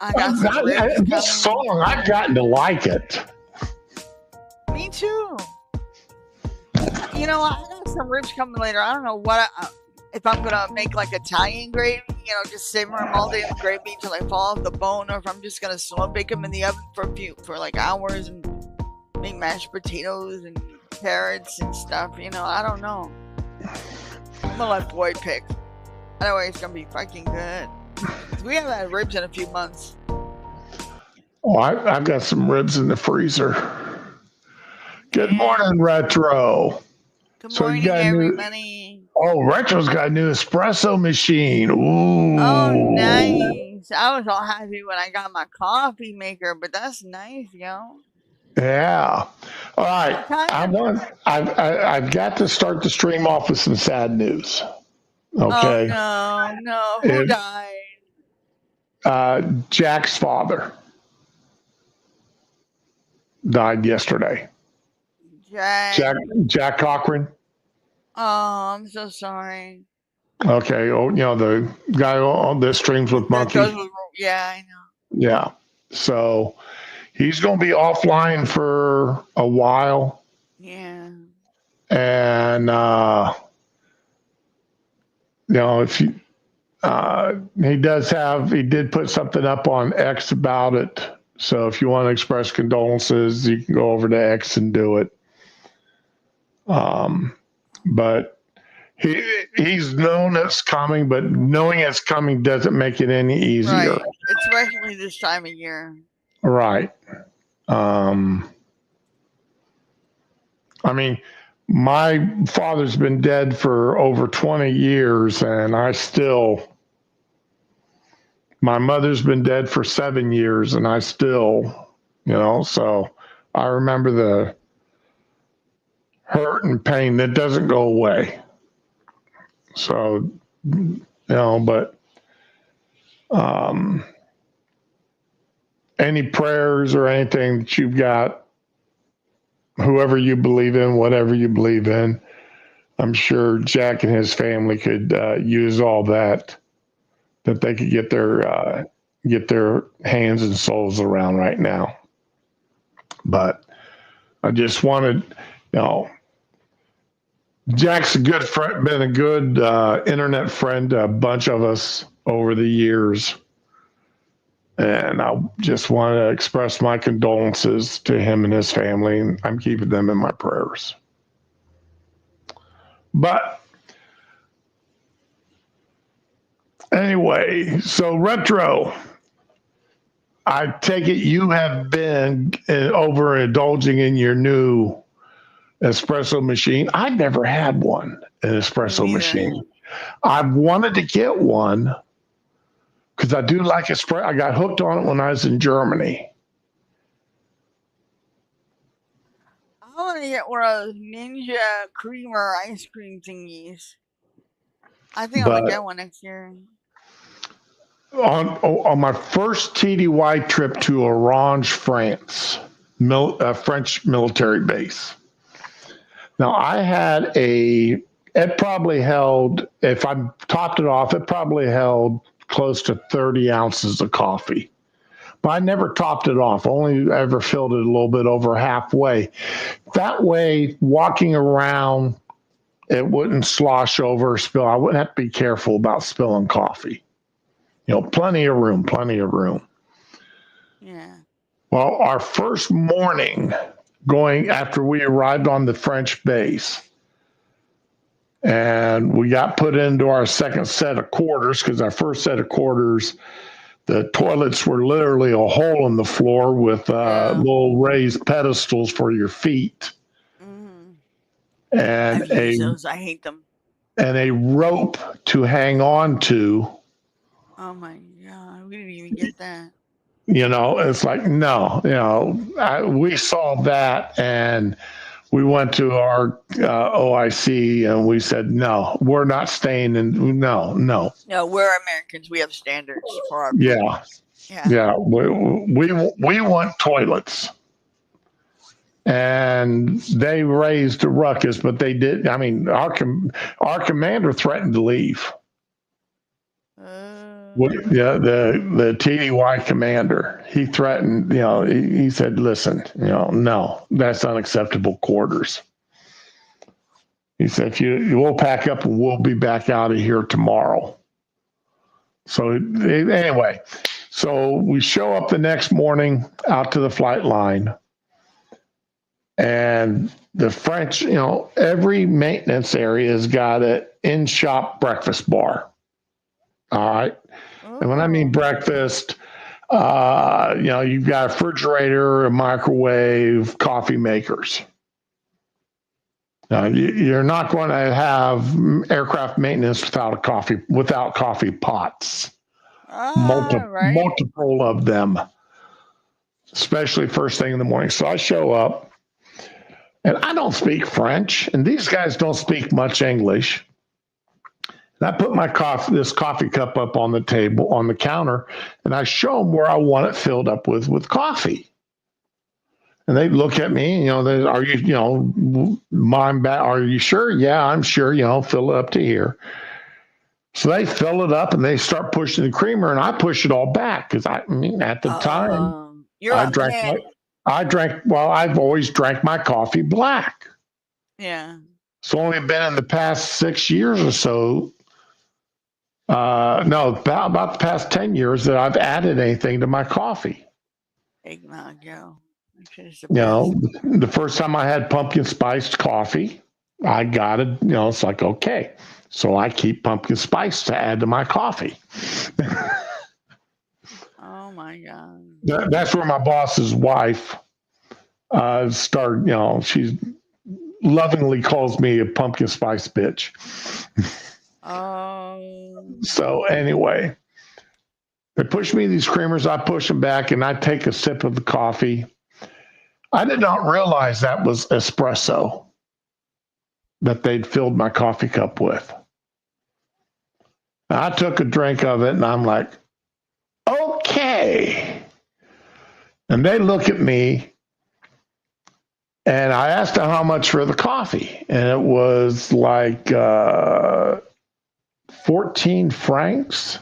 I got some ribs coming. This song, I've gotten to like it. Me too. You know, I got some ribs coming later. I don't know if I'm gonna make like Italian gravy. You know, just simmer them all day in the gravy until they fall off the bone, or if I'm just gonna slow bake them in the oven for like hours and make mashed potatoes and carrots and stuff. You know, I don't know. I'm gonna let Boyd pick. That way, it's gonna be fucking good. We haven't had ribs in a few months. Oh, I've got some ribs in the freezer. Good morning, Retro. Good morning, everybody. Retro's got a new espresso machine. Ooh. Oh, nice. I was all happy when I got my coffee maker, but that's nice, yo. Yeah. All right. I've got to start the stream off with some sad news. Okay. Oh, no. Who died? Jack's father died yesterday. Jack Cochran. Oh, I'm so sorry. Okay. Oh, the guy on this streams with Monkey. Yeah, I know. Yeah. So he's going to be offline for a while. Yeah. And, if you, he did put something up on X about it. So if you want to express condolences, you can go over to X and do it. But he's known it's coming, but knowing it's coming doesn't make it any easier. Right. Especially this time of year. Right. I mean, my father's been dead for over 20 years, and my mother's been dead for 7 years, and I still, so I remember the hurt and pain that doesn't go away. So, but any prayers or anything that you've got, whoever you believe in, whatever you believe in, I'm sure Jack and his family could use all that they could get their hands and souls around right now. But I just wanted, Jack's a good friend, been a good internet friend to a bunch of us over the years. And I just want to express my condolences to him and his family, and I'm keeping them in my prayers. But anyway, so Retro, I take it you have been overindulging in your new espresso machine. I've never had an espresso machine. I've wanted to get one because I do like espresso. I got hooked on it when I was in Germany. I want to get one of those Ninja creamer ice cream thingies. I think I'm going to get one next year. On my first TDY trip to Orange, France, a French military base. Now, I had it probably held, if I topped it off, it probably held close to 30 ounces of coffee. But I never topped it off, only ever filled it a little bit over halfway. That way, walking around, it wouldn't slosh over or spill. I wouldn't have to be careful about spilling coffee. Plenty of room. Yeah. Well, our first morning after we arrived on the French base, and we got put into our second set of quarters, because our first set of quarters, the toilets were literally a hole in the floor with little raised pedestals for your feet. Mm-hmm. And those. I hate them. And a rope to hang on to. Oh my God, we didn't even get that. It's like, no, we saw that, and we went to our OIC and we said, no, we're not staying in. No, we're Americans. We have standards for our Yeah. We want toilets. and they raised a ruckus, but they did. I mean, our commander threatened to leave. Yeah, the TDY commander, he threatened. He said, "Listen, no, that's unacceptable quarters." He said, "We'll pack up and we'll be back out of here tomorrow." So anyway, so we show up the next morning out to the flight line. And the French, every maintenance area has got an in-shop breakfast bar. All right. And when I mean breakfast, you've got a refrigerator, a microwave, coffee makers. Now, you're not going to have aircraft maintenance without coffee pots. Multiple of them, especially first thing in the morning. So I show up. And I don't speak French, and these guys don't speak much English. And I put this coffee cup up on the table, on the counter, and I show them where I want it filled up with coffee. And they look at me, are you sure? Yeah, I'm sure, fill it up to here. So they fill it up and they start pushing the creamer, and I push it all back because at the time, I've always drank my coffee black. Yeah. It's only been in the past 6 years or so. About the past 10 years that I've added anything to my coffee. Eggnog, Joe. The first time I had pumpkin spiced coffee, I got it. It's like, okay. So I keep pumpkin spice to add to my coffee. Oh my God. That's where my boss's wife started, she lovingly calls me a pumpkin spice bitch. So anyway, they push me these creamers, I push them back, and I take a sip of the coffee. I did not realize that was espresso that they'd filled my coffee cup with. I took a drink of it, and I'm like, okay. And they look at me, and I asked them how much for the coffee, and it was like 14 francs.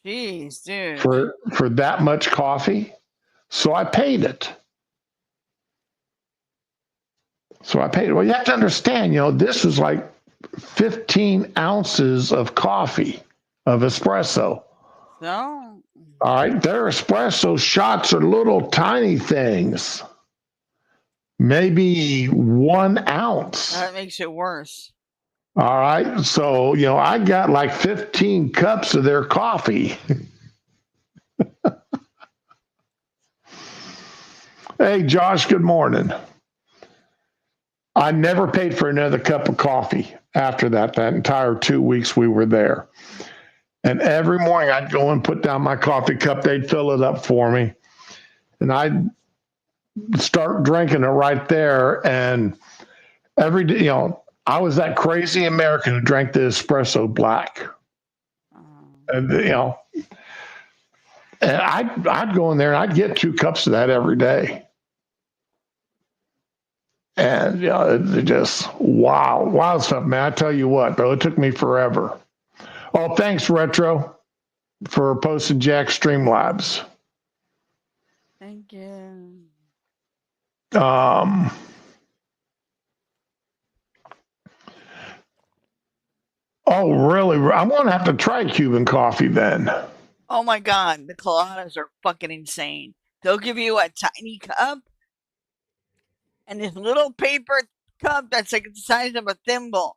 Jeez, dude. For that much coffee. So I paid it. Well, you have to understand, this was like 15 ounces of coffee, of espresso. No. All right, their espresso shots are little tiny things. Maybe 1 ounce. That makes it worse. All right, so, I got like 15 cups of their coffee. Hey, Josh, good morning. I never paid for another cup of coffee after that entire 2 weeks we were there. And every morning I'd go and put down my coffee cup. They'd fill it up for me. And I'd start drinking it right there. And every day, I was that crazy American who drank the espresso black. And, and I'd go in there and I'd get 2 cups of that every day. And, it just, wow stuff, man. I tell you what, bro, it took me forever. Oh, thanks, Retro, for posting Jack Streamlabs. Thank you. Oh, really? I'm going to have to try Cuban coffee then. Oh, my God. The coladas are fucking insane. They'll give you a tiny cup and this little paper cup that's like the size of a thimble.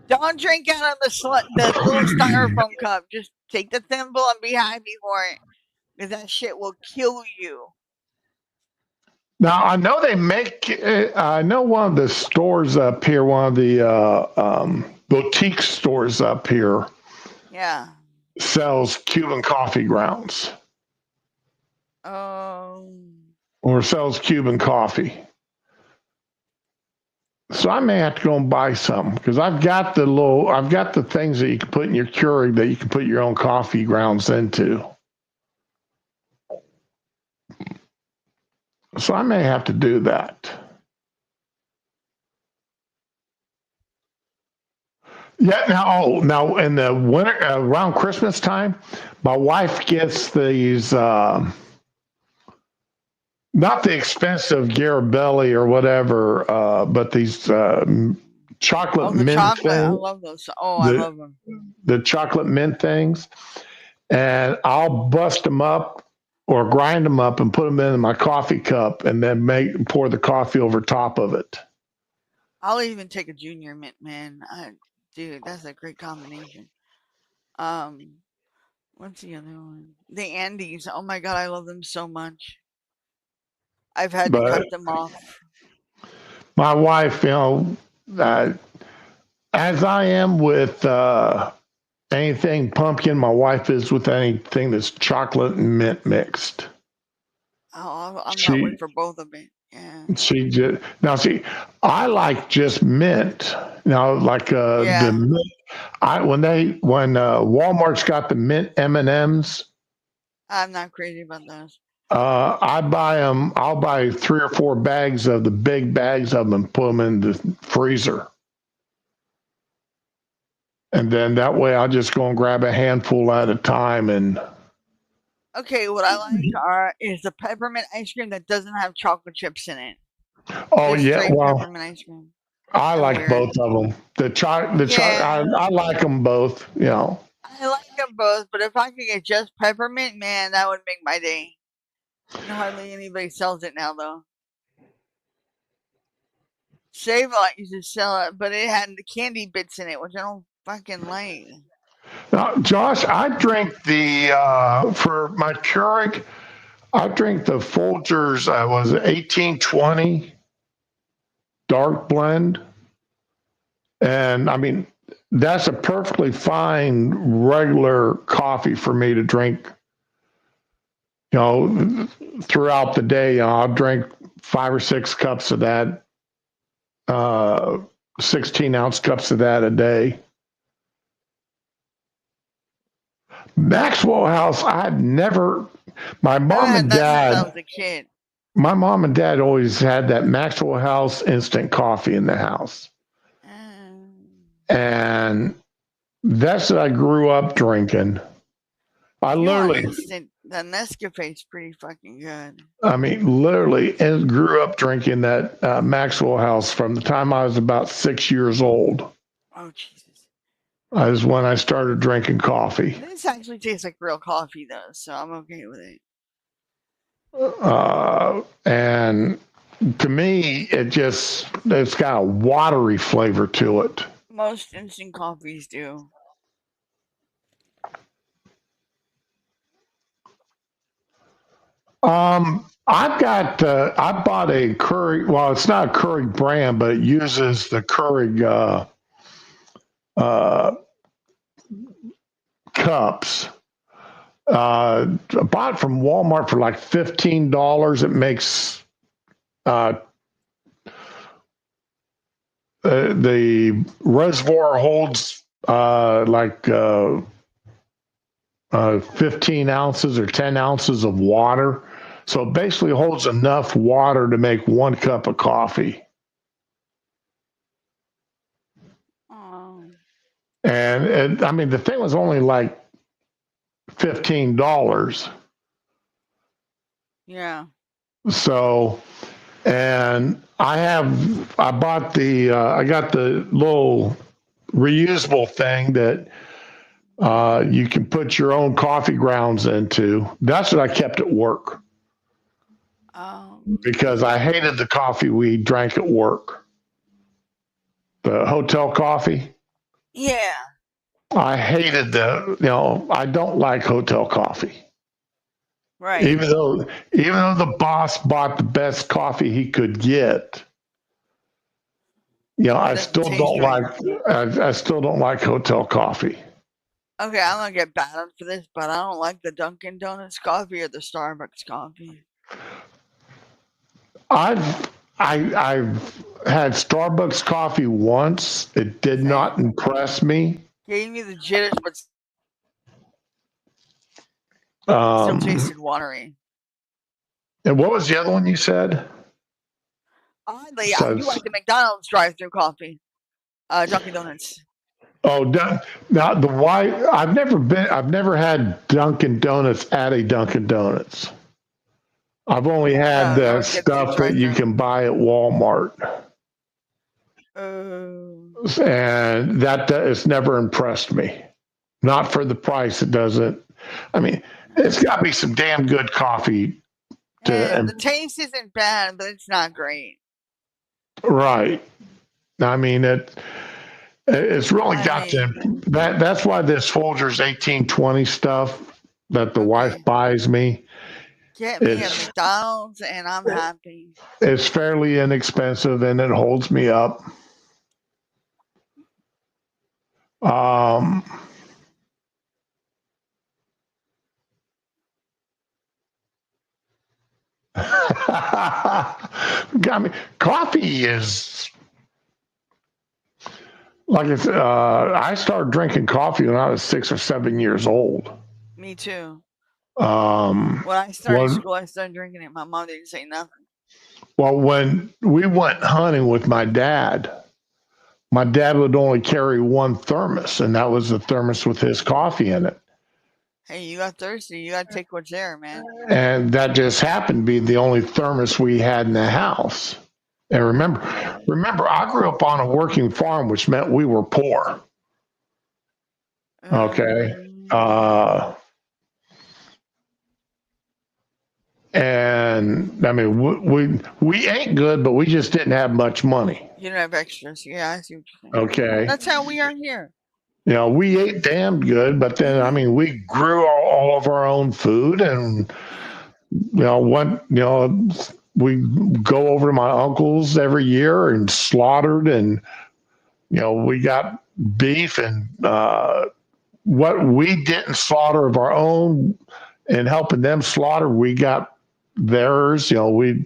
Don't drink out of the little styrofoam cup. Just take the thimble and be happy for it. Because that shit will kill you. Now, I know they make, I know one of the stores up here, one of the boutique stores up here. Yeah. Sells Cuban coffee grounds. Or sells Cuban coffee. So I may have to go and buy some because I've got the things that you can put in your Keurig that you can put your own coffee grounds into. So I may have to do that. Yeah. Now in the winter, around Christmas time, my wife gets these. Not the expensive Garabelli or whatever, but these chocolate the mint chocolate. I things, love those. Oh, I the love them. the chocolate mint things, and I'll bust them up or grind them up and put them in my coffee cup, and then pour the coffee over top of it. I'll even take a junior mint, man. Dude, that's a great combination. Um, what's the other one? The Andes. Oh my god, I love them so much. I've had to But cut them off. my wife, uh, as I am with anything pumpkin, my wife is with anything that's chocolate and mint mixed. Oh, I'm that way She for both of it. Yeah. She just now see, I like just mint. Now, like the Yeah. mint, when Walmart's got the mint M&Ms, I'm not crazy about those. I buy them. I'll buy 3 or 4 bags of the big bags of them and put them in the freezer, and then that way I'll just go and grab a handful at a time. And Okay, what I like is the peppermint ice cream that doesn't have chocolate chips in it. oh Just yeah, straight well, peppermint ice cream. I So like weird. both of them. Yeah, I like them both. I like them both, but if I could get just peppermint, man, that would make my day. Hardly anybody sells it now, though. Save Lot used to sell it, but it had the candy bits in it, which I don't fucking like. Now, Josh, I drink for my Keurig. I drink the Folgers. I was 1820 dark blend, and I mean that's a perfectly fine regular coffee for me to drink. Throughout the day, I'll drink 5 or 6 cups of that, 16-ounce cups of that a day. Maxwell House, I'd never. My mom and dad. Since I was a kid. My mom and dad always had that Maxwell House instant coffee in the house. And that's what I grew up drinking. I literally, the Nescafe's pretty fucking good. I mean, literally, and grew up drinking that Maxwell House from the time I was about 6 years old. Oh, Jesus. That is when I started drinking coffee. This actually tastes like real coffee, though, so I'm okay with it. And to me, it's got a watery flavor to it. Most instant coffees do. I bought a Keurig. Well, it's not a Keurig brand, but it uses the Keurig cups. I bought it from Walmart for like $15. It makes the reservoir holds 15 ounces or 10 ounces of water. So it basically holds enough water to make 1 cup of coffee. Oh. And I mean, the thing was only like $15. Yeah. So, and I got the little reusable thing that you can put your own coffee grounds into. That's what I kept at work. Because I hated the coffee we drank at work. The hotel coffee. Yeah. I hated I don't like hotel coffee. Right. Even though the boss bought the best coffee he could get, I still don't like hotel coffee. Okay, I'm gonna get battered for this, but I don't like the Dunkin' Donuts coffee or the Starbucks coffee. I've had Starbucks coffee once. It did not impress me. Gave me the jitters, but still tasted watery. And what was the other one you said? Oddly, I do like the McDonald's drive-through coffee. Dunkin' Donuts. Oh, now the white. I've never had Dunkin' Donuts at a Dunkin' Donuts. I've only had the stuff that you can buy at Walmart. And that it's never impressed me. Not for the price. It doesn't. I mean, it's got to be some damn good coffee. The taste isn't bad, but it's not great. Right. I mean, it's really got to. That's why this Folgers 1820 stuff that the wife buys me. Get me a McDonald's and I'm happy. It's fairly inexpensive and it holds me up. I mean, coffee is like I started drinking coffee when I was 6 or 7 years old. Me too. When I started school, I started drinking it. My mom didn't say nothing. Well, when we went hunting with my dad would only carry one thermos, and that was the thermos with his coffee in it. Hey, you got thirsty. You got to take what's there, man. And that just happened to be the only thermos we had in the house. And remember, I grew up on a working farm, which meant we were poor. Okay. And I mean, we ate good, but we just didn't have much money. You don't have extras. Yeah, I see what you're saying. Okay. That's how we are here. You know, we ate damn good, but then, I mean, we grew all of our own food and, we go over to my uncle's every year and slaughtered and, we got beef and what we didn't slaughter of our own and helping them slaughter, we got theirs. We'd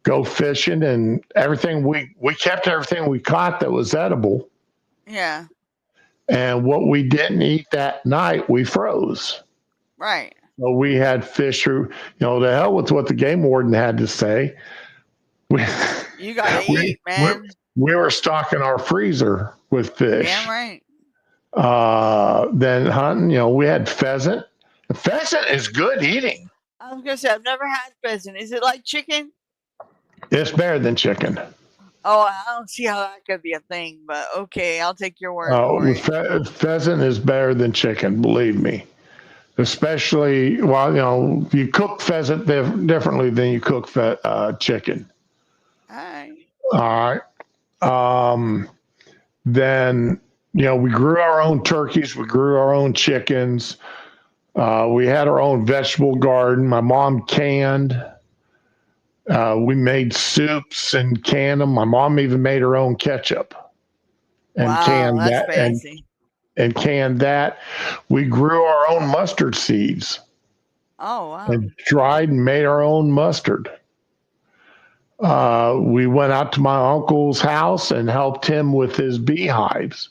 go fishing and everything. We kept everything we caught that was edible. Yeah. And what we didn't eat that night, we froze. Right. So we had fish through, the hell with what the game warden had to say. You got to eat, man. We were stocking our freezer with fish. Damn right. Then hunting, we had pheasant. Pheasant is good eating. I was going to say, I've never had pheasant. Is it like chicken? It's better than chicken. Oh, I don't see how that could be a thing, but okay, I'll take your word for it. Pheasant is better than chicken, believe me. Especially, you cook pheasant differently than you cook chicken. All right. Then, we grew our own turkeys. We grew our own chickens. We had our own vegetable garden. My mom canned. We made soups and canned them. My mom even made her own ketchup and canned that. Fancy. And canned that. We grew our own mustard seeds. Oh, wow. And dried and made our own mustard. We went out to my uncle's house and helped him with his beehives.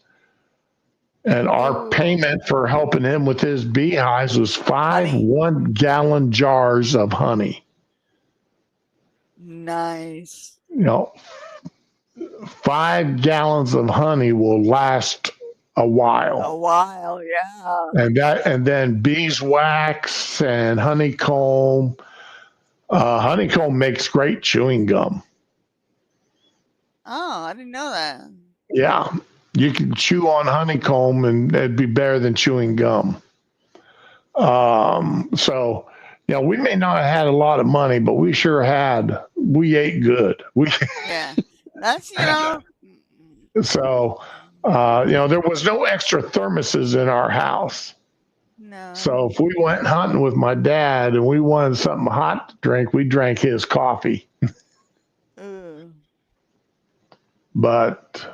And our payment for helping him with his beehives was 5 1-gallon jars of honey. Nice. 5 gallons of honey will last a while. Yeah. And then beeswax and honeycomb. Honeycomb makes great chewing gum. Oh, I didn't know that. Yeah. You can chew on honeycomb and it'd be better than chewing gum. So, we may not have had a lot of money, but we ate good. Yeah. That's, So, there was no extra thermoses in our house. No. So if we went hunting with my dad and we wanted something hot to drink, we drank his coffee. But,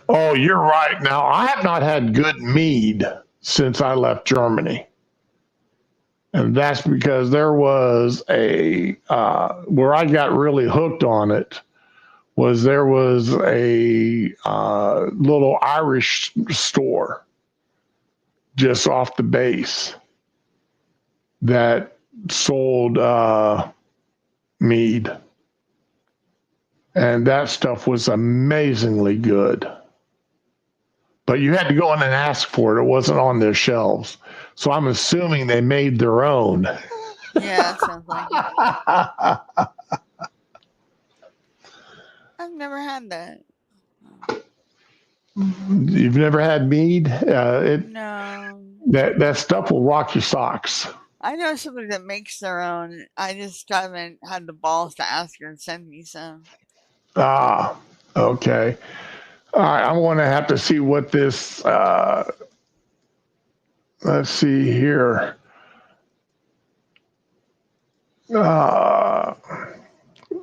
you're right. Now, I have not had good mead since I left Germany. And that's because there was where I got really hooked on it, there was a little Irish store just off the base that sold mead, and that stuff was amazingly good. But you had to go in and ask for it. It wasn't on their shelves. So I'm assuming they made their own. Yeah, it sounds like it. I've never had that. You've never had mead? No. That stuff will rock your socks. I know somebody that makes their own. I just haven't had the balls to ask her and send me some. Ah, okay. All right, I'm going to have to see what this. Let's see here.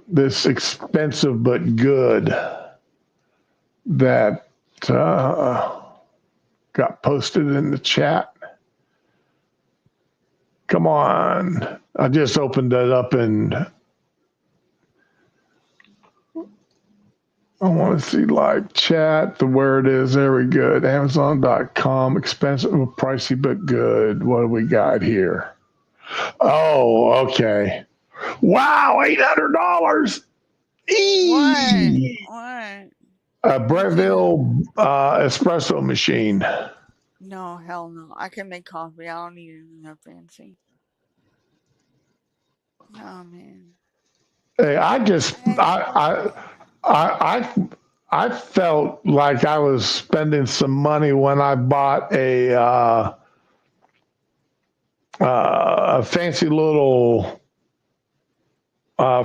This expensive but good that got posted in the chat. Come on. I just opened it up and I want to see live chat, where it is. There we go. Amazon.com, expensive, pricey, but good. What do we got here? Oh, okay. Wow, $800. What? A Breville espresso machine. No, hell no. I can make coffee. I don't need anything that fancy. Oh man. Hey, I felt like I was spending some money when I bought a fancy little I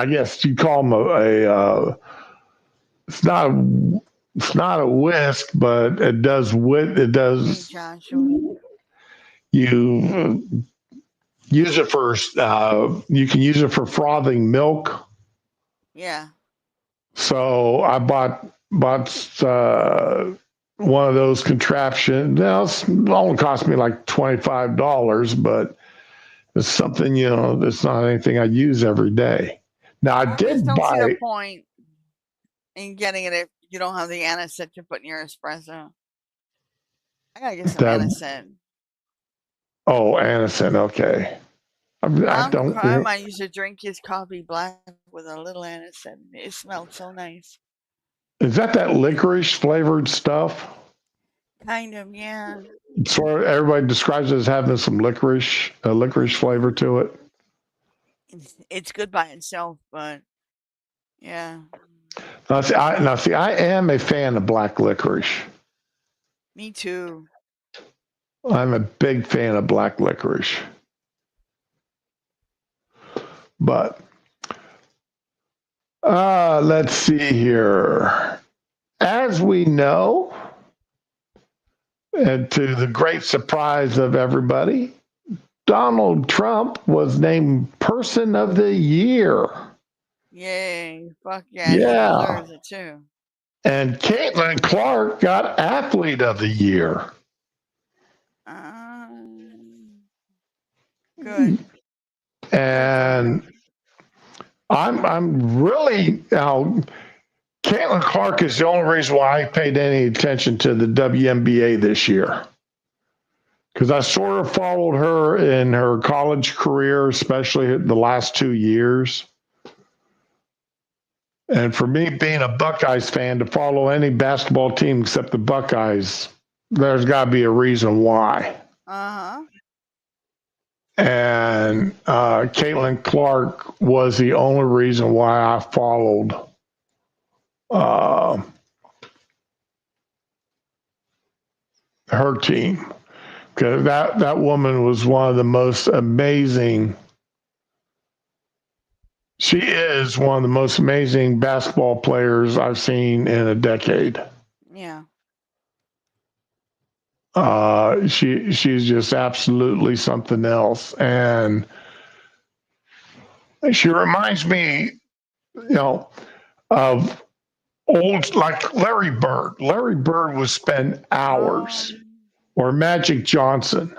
guess you call them it's not a whisk, but it does you use it for you can use it for frothing milk. Yeah. So I bought one of those contraptions. Now it only cost me like $25, but it's something, it's not anything I use every day. Now I did don't buy. See the point in getting it if you don't have the anisette to put in your espresso. I gotta get some anisette. Oh, anisette. Okay. I might used to drink his coffee black with a little anisette. It smelled so nice. Is that licorice flavored stuff? Kind of, yeah. So everybody describes it as having some licorice flavor to it. It's good by itself, but yeah. Now see, I am a fan of black licorice. Me too. I'm a big fan of black licorice. But let's see here. As we know, and to the great surprise of everybody, Donald Trump was named Person of the Year. Yay. Fuck yeah. Yeah. He deserves it too. And Caitlin Clark got Athlete of the Year. Good. And I'm really now. Caitlin Clark is the only reason why I paid any attention to the WNBA this year, because I sort of followed her in her college career, especially the last 2 years. And for me, being a Buckeyes fan, to follow any basketball team except the Buckeyes, there's got to be a reason why. And Caitlin Clark was the only reason why I followed her team, because that woman was one of the most amazing. She is one of the most amazing basketball players I've seen in a decade. Yeah. She's just absolutely something else, and she reminds me, of old, like Larry Bird. Larry Bird would spend hours, or Magic Johnson,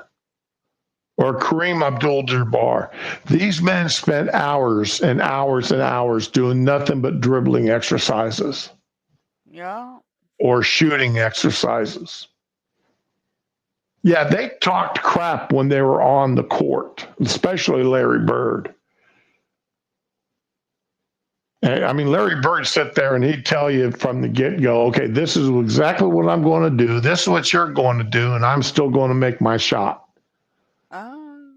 or Kareem Abdul-Jabbar. These men spent hours and hours and hours doing nothing but dribbling exercises. Yeah. Or shooting exercises. Yeah, they talked crap when they were on the court, especially Larry Bird. I mean, Larry Bird sat there and he'd tell you from the get-go, okay, this is exactly what I'm going to do. This is what you're going to do, and I'm still going to make my shot. Oh.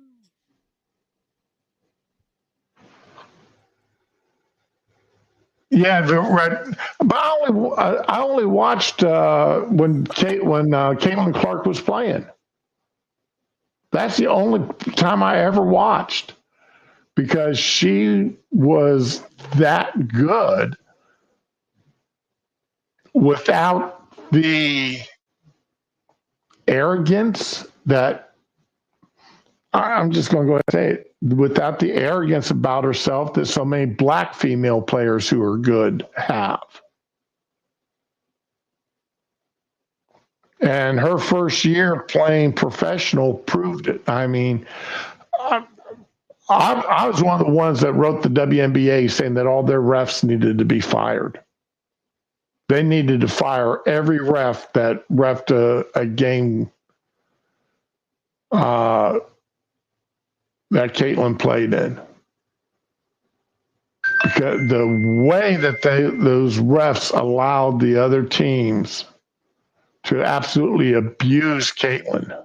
Yeah, but I only watched when Caitlin Clark was playing. That's the only time I ever watched because she was that good without the arrogance that I'm just going to go ahead and say it, without the arrogance about herself that so many black female players who are good have. And her first year playing professional proved it. I mean, I was one of the ones that wrote the WNBA saying that all their refs needed to be fired. They needed to fire every ref that refed a game that Caitlin played in. Because the way that those refs allowed the other teams to absolutely abuse Caitlin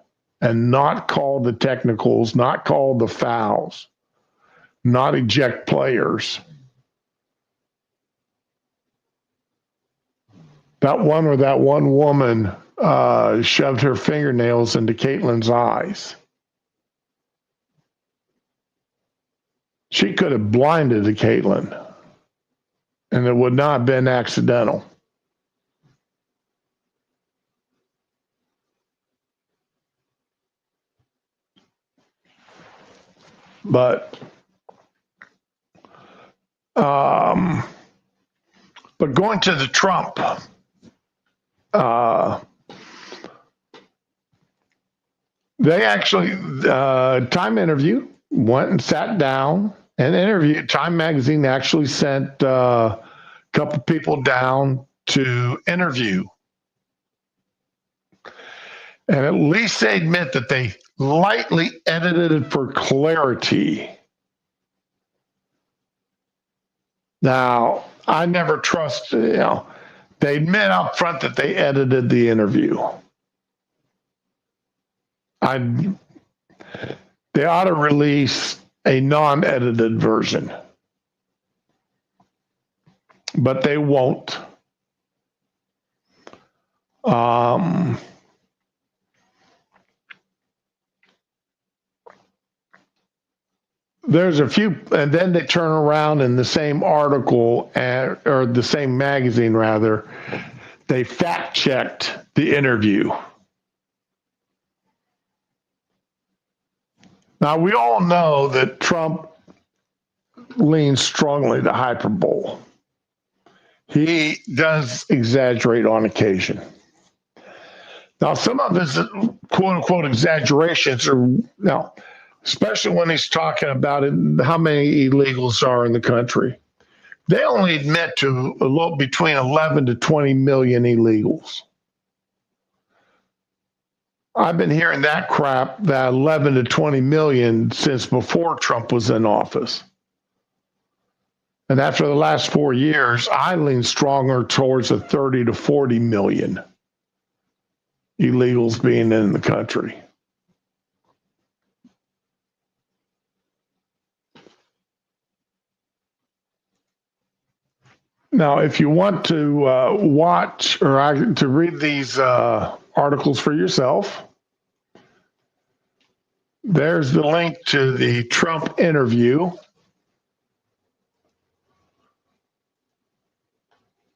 and not call the technicals, not call the fouls, not eject players. That one where that one woman shoved her fingernails into Caitlin's eyes. She could have blinded Caitlin, and it would not have been accidental. But going to the Trump, they actually Time Interview went and sat down and interviewed. Time Magazine actually sent a couple people down to interview. And at least they admit that they lightly edited it for clarity. Now, I never trust, they admit up front that they edited the interview. They ought to release a non-edited version. But they won't. There's a few, and then they turn around in the same article, or the same magazine rather, they fact checked the interview. Now, we all know that Trump leans strongly to hyperbole. He does exaggerate on occasion. Now, some of his quote unquote exaggerations are, especially when he's talking about it, how many illegals are in the country. They only admit to between 11 to 20 million illegals. I've been hearing that crap, that 11 to 20 million, since before Trump was in office. And after the last 4 years, I lean stronger towards the 30 to 40 million illegals being in the country. Now, if you want to watch or to read these articles for yourself, there's the link to the Trump interview.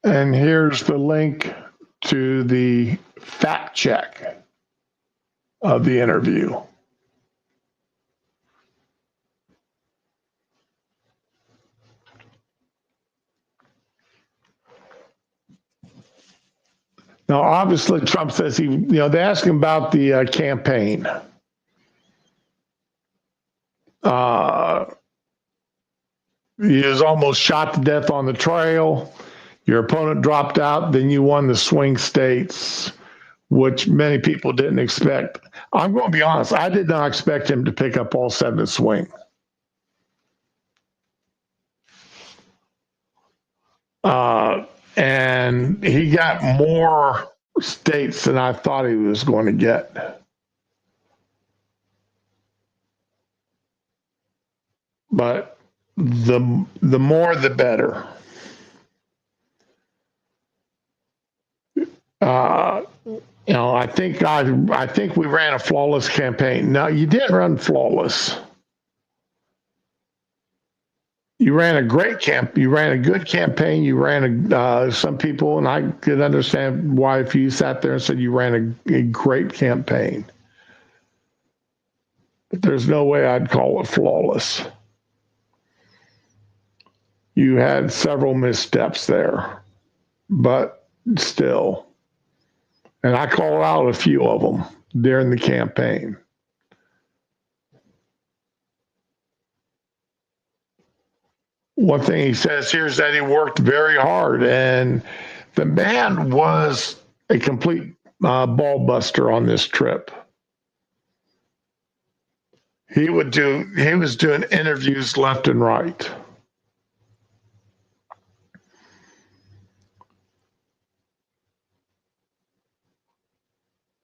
And here's the link to the fact check of the interview. Now, obviously, Trump says they ask him about the campaign. He was almost shot to death on the trail. Your opponent dropped out. Then you won the swing states which many people didn't expect. I'm going to be honest, I did not expect him to pick up all 7 swings. And he got more states than I thought he was going to get. But the more, the better. I think we ran a flawless campaign. No, you didn't run flawless. You ran a great camp. You ran a good campaign. You ran some people, and I could understand why if you sat there and said you ran a great campaign. But there's no way I'd call it flawless. You had several missteps there, but still. And I called out a few of them during the campaign. One thing he says here is that he worked very hard, and the man was a complete ball buster on this trip. He was doing interviews left and right.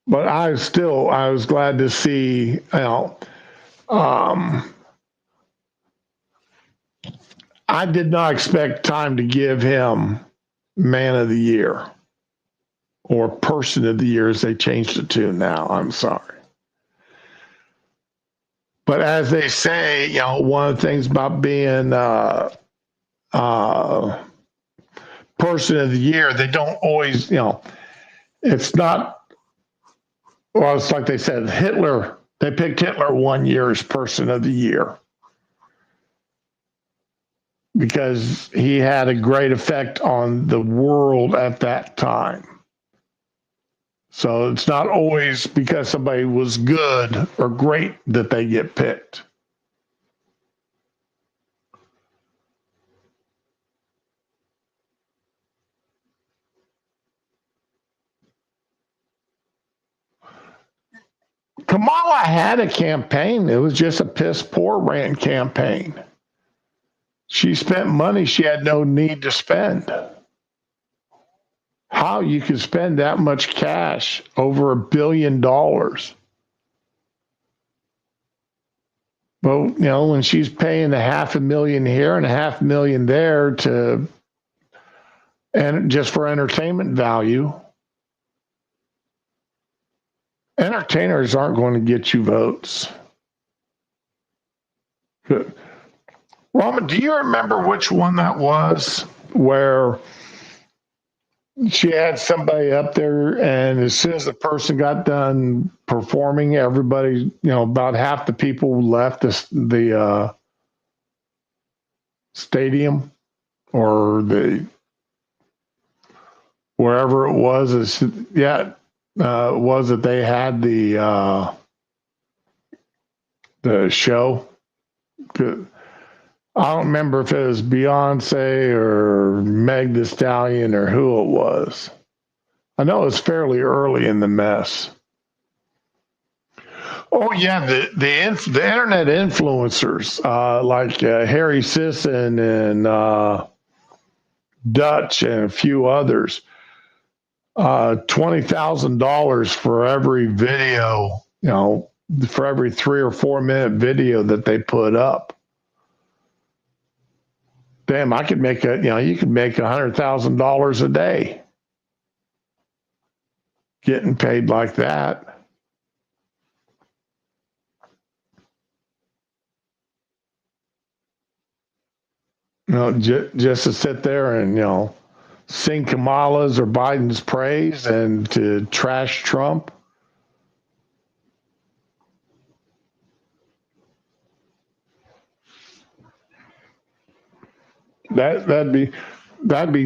But I was glad to see, I did not expect time to give him Man of the Year or Person of the Year, as they changed it to now. I'm sorry. But as they say, one of the things about being Person of the Year, they don't always, it's not, well, it's like they said, Hitler, they picked Hitler one year as Person of the Year because he had a great effect on the world at that time. So it's not always because somebody was good or great that they get picked. Kamala had a campaign. It was just a piss poor ran campaign. She spent money she had no need to spend. How you could spend that much cash, over $1 billion? Well, when she's paying $500,000 here and $500,000 there and just for entertainment value, entertainers aren't going to get you votes. Rama, do you remember which one that was where she had somebody up there and as soon as the person got done performing, everybody, about half the people left the stadium or wherever it was, was that they had the show. I don't remember if it was Beyonce or Meg Thee Stallion or who it was. I know it was fairly early in the mess. Oh yeah, the internet influencers like Harry Sisson and Dutch and a few others. $20,000 for every video, for every 3 or 4 minute video that they put up. Damn, I could make you could make $100,000 a day getting paid like that. Just to sit there and, sing Kamala's or Biden's praise and to trash Trump. That'd be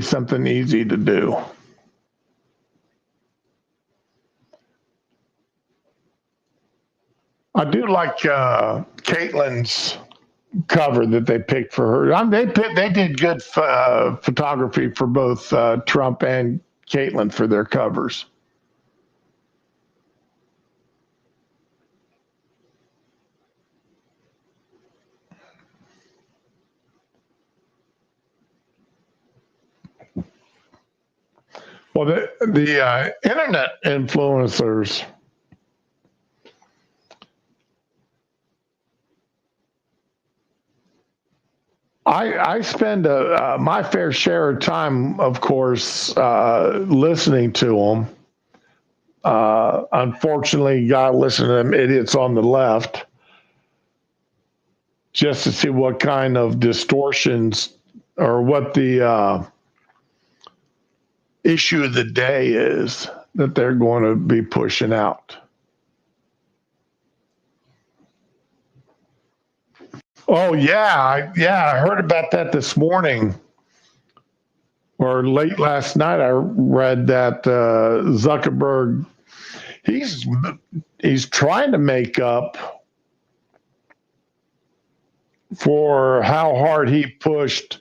something easy to do. I do like Caitlin's cover that they picked for her. They did good photography for both Trump and Caitlin for their covers. Well, the internet influencers, I spend my fair share of time, of course, listening to them. Unfortunately, you got to listen to them idiots on the left just to see what kind of distortions or what the issue of the day is that they're going to be pushing out. Oh yeah, I heard about that this morning or late last night. I read that Zuckerberg he's trying to make up for how hard he pushed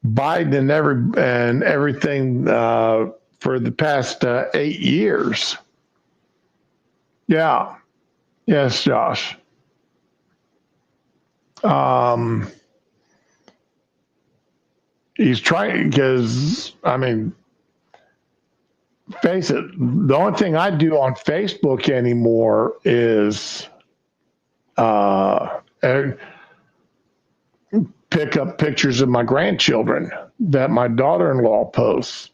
Biden and everything for the past 8 years. Yeah. Yes, Josh. He's trying because, I mean, face it, the only thing I do on Facebook anymore is pick up pictures of my grandchildren that my daughter-in-law posts.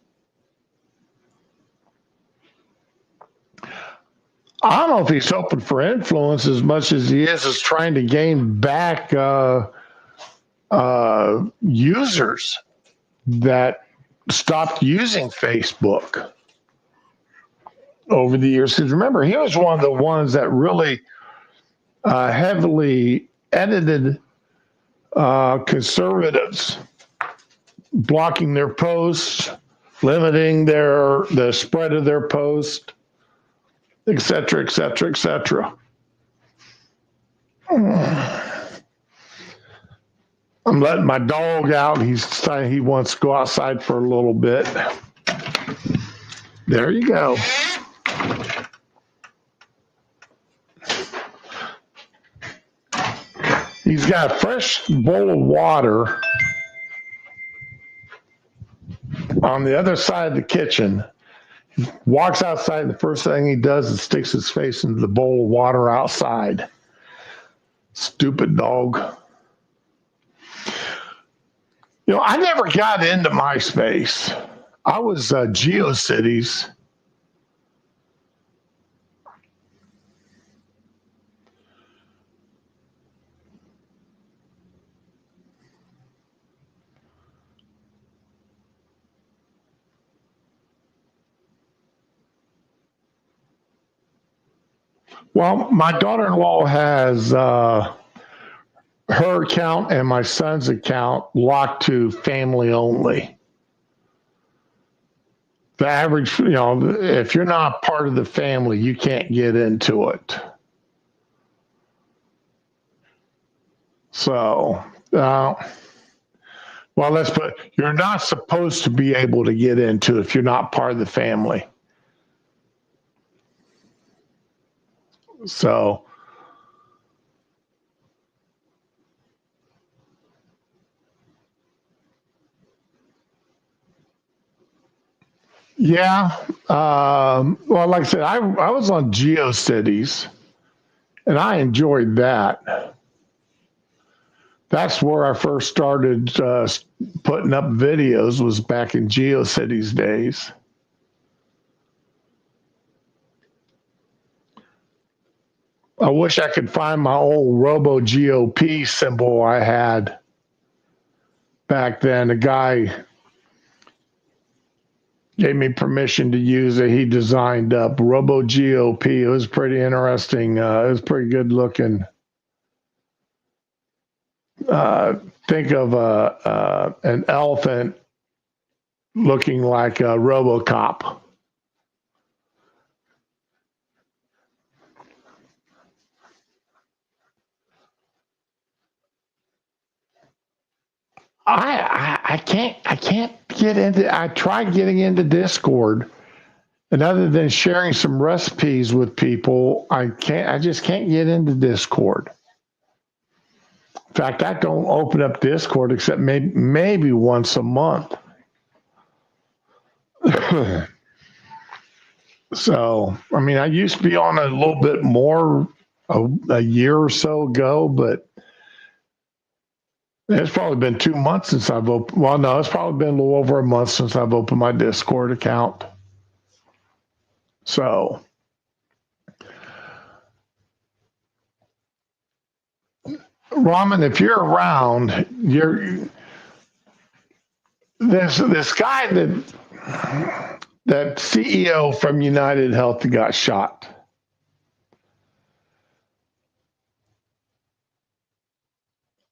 I don't know if he's hoping for influence as much as he is trying to gain back users that stopped using Facebook over the years. Because remember, he was one of the ones that really heavily edited conservatives, blocking their posts, limiting the spread of their post, et cetera, et cetera, et cetera. I'm letting my dog out. He's deciding he wants to go outside for a little bit. There you go. He's got a fresh bowl of water on the other side of the kitchen. He walks outside, and the first thing he does is sticks his face into the bowl of water outside. Stupid dog. You know, I never got into MySpace. I was GeoCities. Well, my daughter-in-law has her account and my son's account locked to family only. The average, you know, if you're not part of the family, you can't get into it. So, well, let's put, you're not supposed to be able to get into it if you're not part of the family. So, yeah. Well, like I said, I was on GeoCities, and I enjoyed that. That's where I first started putting up videos, was back in GeoCities days. I wish I could find my old Robo GOP symbol I had back then. A guy gave me permission to use it. He designed up Robo GOP. It was pretty interesting. It was pretty good looking. Think of an elephant looking like a RoboCop. I can't get into. I tried getting into Discord, and other than sharing some recipes with people, I just can't get into Discord. In fact, I don't open up Discord except maybe once a month. So, I mean, I used to be on a little bit more a year or so ago, but it's probably been 2 months since I've opened. Well, no, it's probably been a little over a month since I've opened my Discord account. So, Raman, if you're around, you're this guy that CEO from United Health that got shot.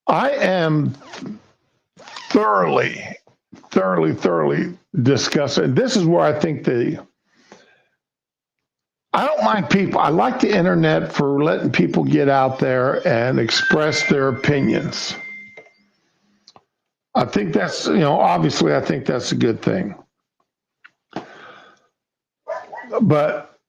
I am thoroughly disgusted. This is where I think I don't mind people. I like the internet for letting people get out there and express their opinions. I think that's, obviously, I think that's a good thing. But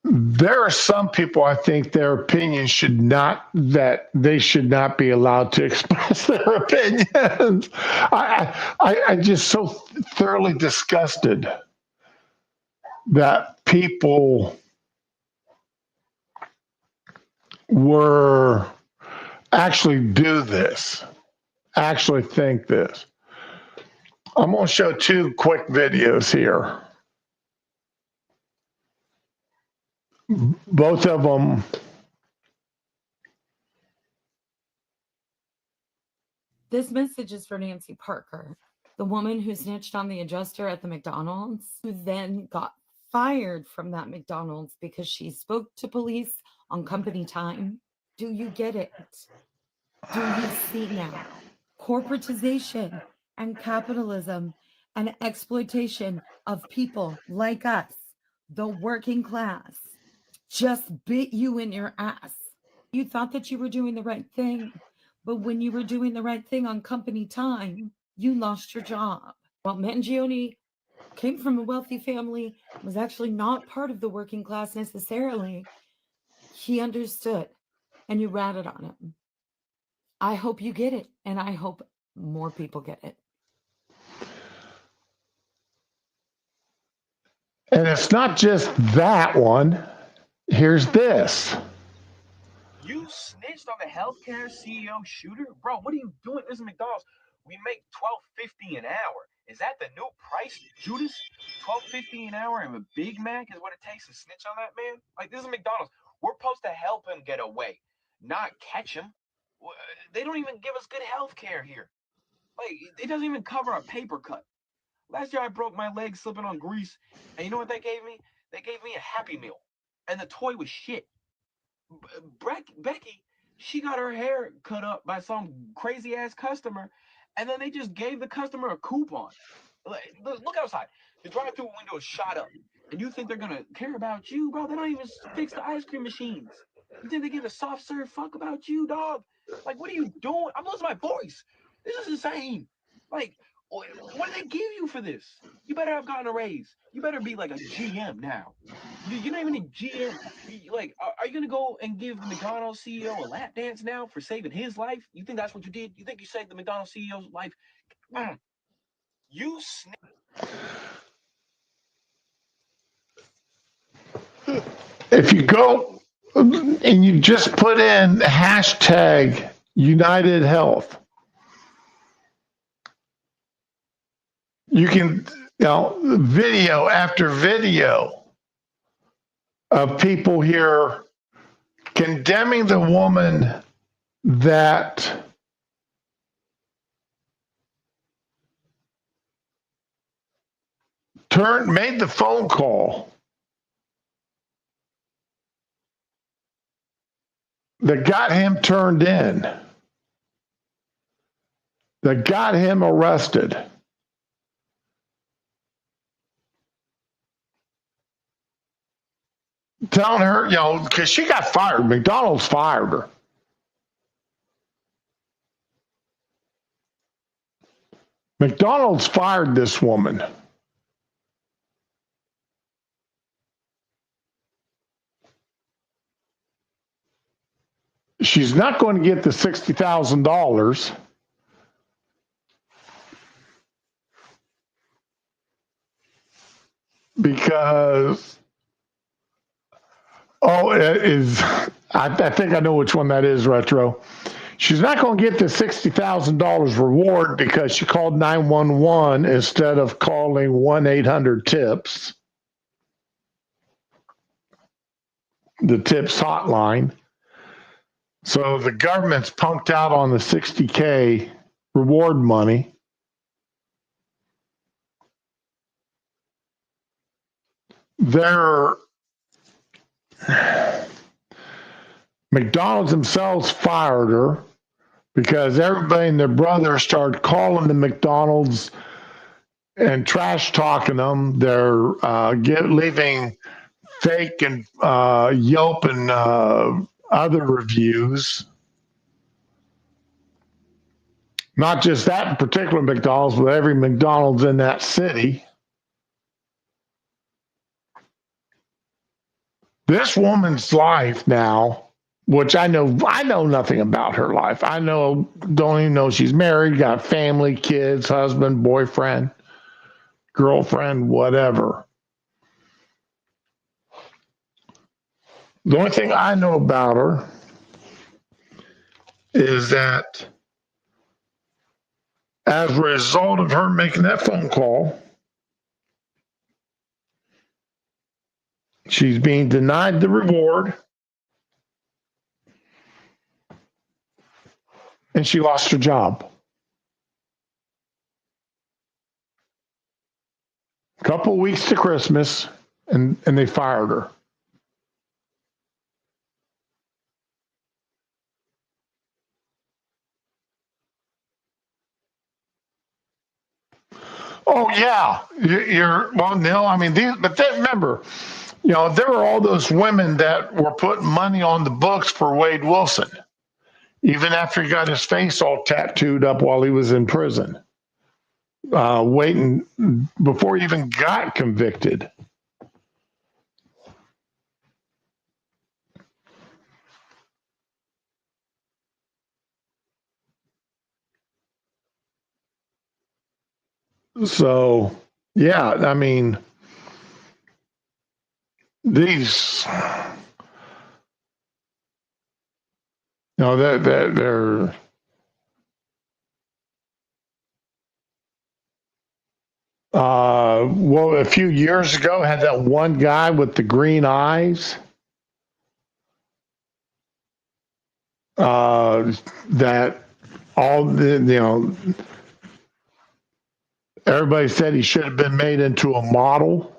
there are some people, I think their opinion that they should not be allowed to express their opinions. I just so thoroughly disgusted that people were actually do this, actually think this. I'm going to show 2 quick videos here. Both of them. This message is for Nancy Parker, the woman who snitched on the adjuster at the McDonald's, who then got fired from that McDonald's because she spoke to police on company time. Do you get it? Do you see now? Corporatization and capitalism and exploitation of people like us, the working class, just bit you in your ass. You thought that you were doing the right thing, but when you were doing the right thing on company time, you lost your job. Well, Mangione came from a wealthy family, was actually not part of the working class necessarily. He understood, and you ratted on him. I hope you get it, and I hope more people get it. And it's not just that one. Here's this. You snitched on the healthcare CEO shooter? Bro, what are you doing? This is McDonald's. We make $12.50 an hour. Is that the new price, Judas? $12.50 an hour and a Big Mac is what it takes to snitch on that man? Like, this is McDonald's. We're supposed to help him get away, not catch him. They don't even give us good health care here. Like, it doesn't even cover a paper cut. Last year I broke my leg slipping on grease, and you know what they gave me? They gave me a Happy Meal, and the toy was shit. Becky, she got her hair cut up by some crazy ass customer, and then they just gave the customer a coupon. Look outside. The drive-through window is shot up, and you think they're gonna care about you, bro? They don't even fix the ice cream machines. You think they give a soft serve fuck about you, dog? Like, what are you doing? I'm losing my voice. This is insane. Like, what did they give you for this? You better have gotten a raise. You better be like a GM now. You're not even a GM. Like, are you gonna go and give the McDonald's CEO a lap dance now for saving his life? You think that's what you did? You think you saved the McDonald's CEO's life? You If you go and you just put in hashtag United Health, you can, video after video of people here condemning the woman that made the phone call that got him turned in, that got him arrested. Telling her, because she got fired. McDonald's fired her. McDonald's fired this woman. She's not going to get the $60,000. because I think I know which one that is, Retro. She's not going to get the $60,000 reward because she called 911 instead of calling 1-800-TIPS, the TIPS hotline. So the government's punked out on the $60K reward money. McDonald's themselves fired her because everybody and their brother started calling the McDonald's and trash talking them. They're leaving fake and Yelp and other reviews. Not just that particular McDonald's, but every McDonald's in that city. This woman's life now, which I know nothing about her life. Don't even know she's married, got family, kids, husband, boyfriend, girlfriend, whatever. The only thing I know about her is that as a result of her making that phone call, she's being denied the reward, and she lost her job. A couple of weeks to Christmas, and they fired her. Oh yeah, Neil. I mean, remember, there were all those women that were putting money on the books for Wade Wilson, even after he got his face all tattooed up while he was in prison, waiting before he even got convicted. So, yeah, I mean, these, they're a few years ago, had that one guy with the green eyes. That all the, everybody said he should have been made into a model.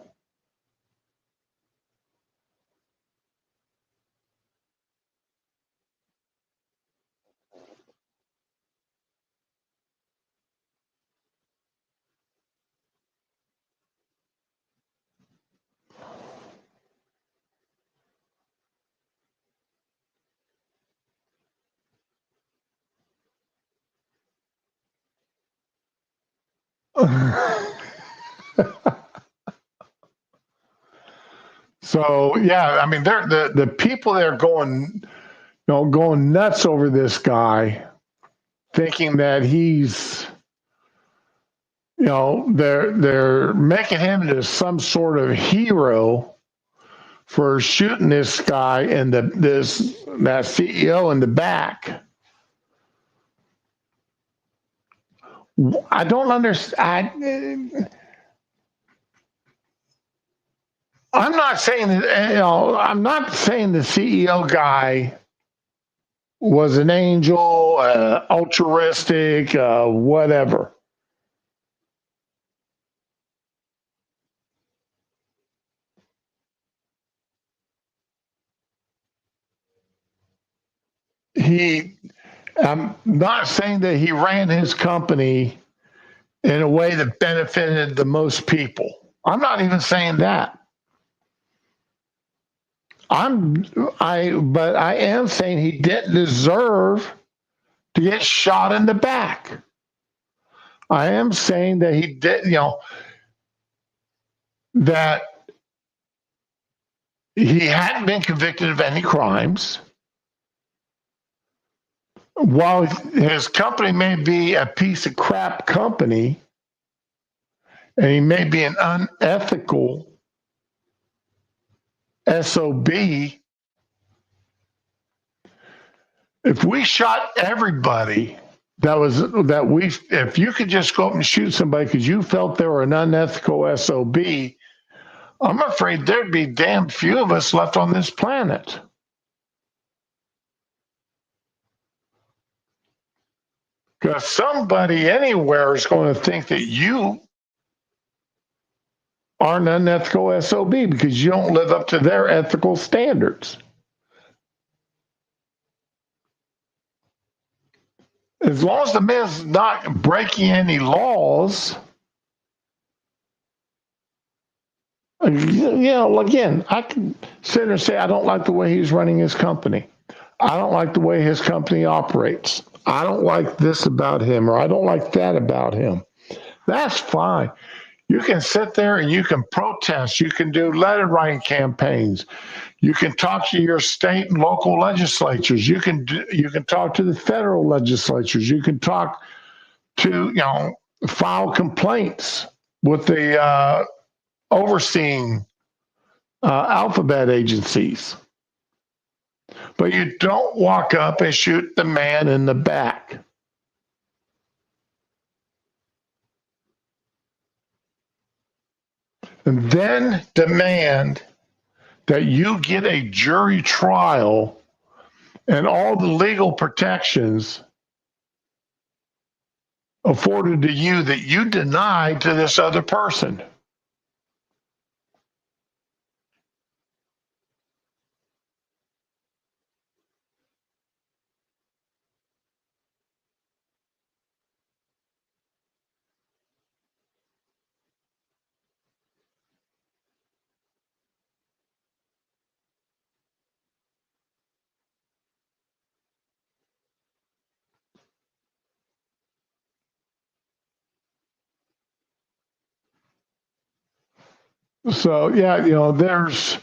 So yeah, I mean, they're the people that are going nuts over this guy, thinking that he's, they're making him into some sort of hero for shooting this guy and that CEO in the back. I don't understand. I'm not saying that, I'm not saying the CEO guy was an angel, altruistic, whatever. I'm not saying that he ran his company in a way that benefited the most people. I'm not even saying that. But I am saying he didn't deserve to get shot in the back. I am saying that he did, that he hadn't been convicted of any crimes. While his company may be a piece of crap company, and he may be an unethical SOB, if we shot everybody if you could just go up and shoot somebody because you felt they were an unethical SOB, I'm afraid there'd be damn few of us left on this planet. Because somebody anywhere is going to think that you are an unethical SOB because you don't live up to their ethical standards. As long as the man's not breaking any laws, again, I can sit there and say, I don't like the way he's running his company. I don't like the way his company operates. I don't like this about him, or I don't like that about him. That's fine. You can sit there and you can protest. You can do letter writing campaigns. You can talk to your state and local legislatures. You can talk to the federal legislatures. You can talk to, file complaints with the overseeing alphabet agencies. But you don't walk up and shoot the man in the back. And then demand that you get a jury trial and all the legal protections afforded to you that you denied to this other person. So yeah, there's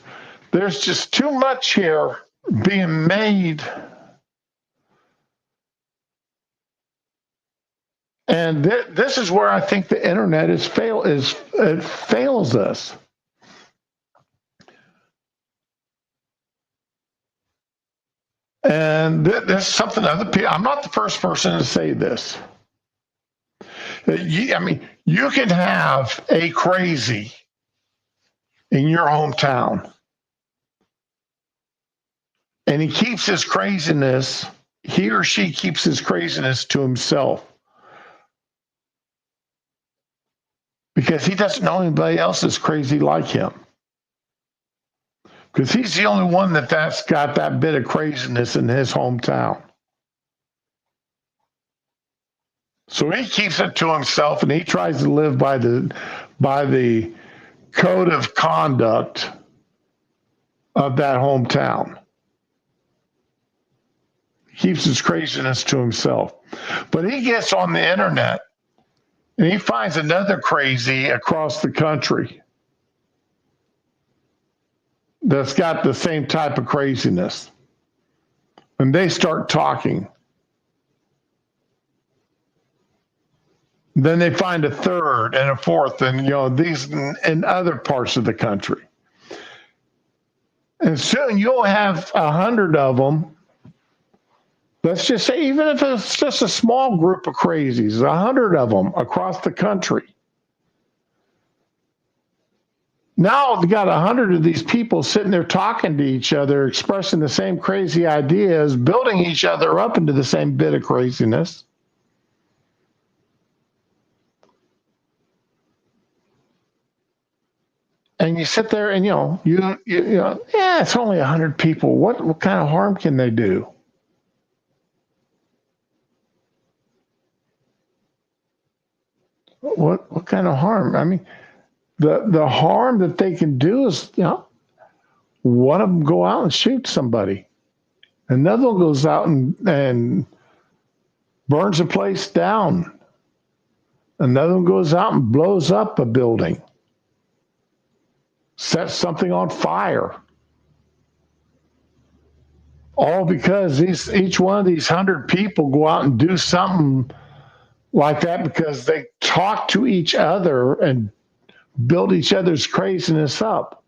just too much here being made, and this is where I think the internet it fails us. And this is something other people. I'm not the first person to say this. You can have a crazy in your hometown, and he or she keeps his craziness to himself because he doesn't know anybody else is crazy like him, because he's the only one that's got that bit of craziness in his hometown. So he keeps it to himself, and he tries to live by the code of conduct of that hometown. Keeps his craziness to himself. But he gets on the internet and he finds another crazy across the country that's got the same type of craziness. And they start talking. Then they find a third and a fourth, and these in other parts of the country. And soon you'll have 100 of them. Let's just say, even if it's just a small group of crazies, 100 of them across the country. Now we've got 100 of these people sitting there talking to each other, expressing the same crazy ideas, building each other up into the same bit of craziness. And you sit there and, it's only 100 people. What kind of harm can they do? What kind of harm? I mean, the harm that they can do is, one of them go out and shoot somebody. Another one goes out and burns a place down. Another one goes out and blows up a building. Set something on fire. All because each one of these 100 people go out and do something like that because they talk to each other and build each other's craziness up.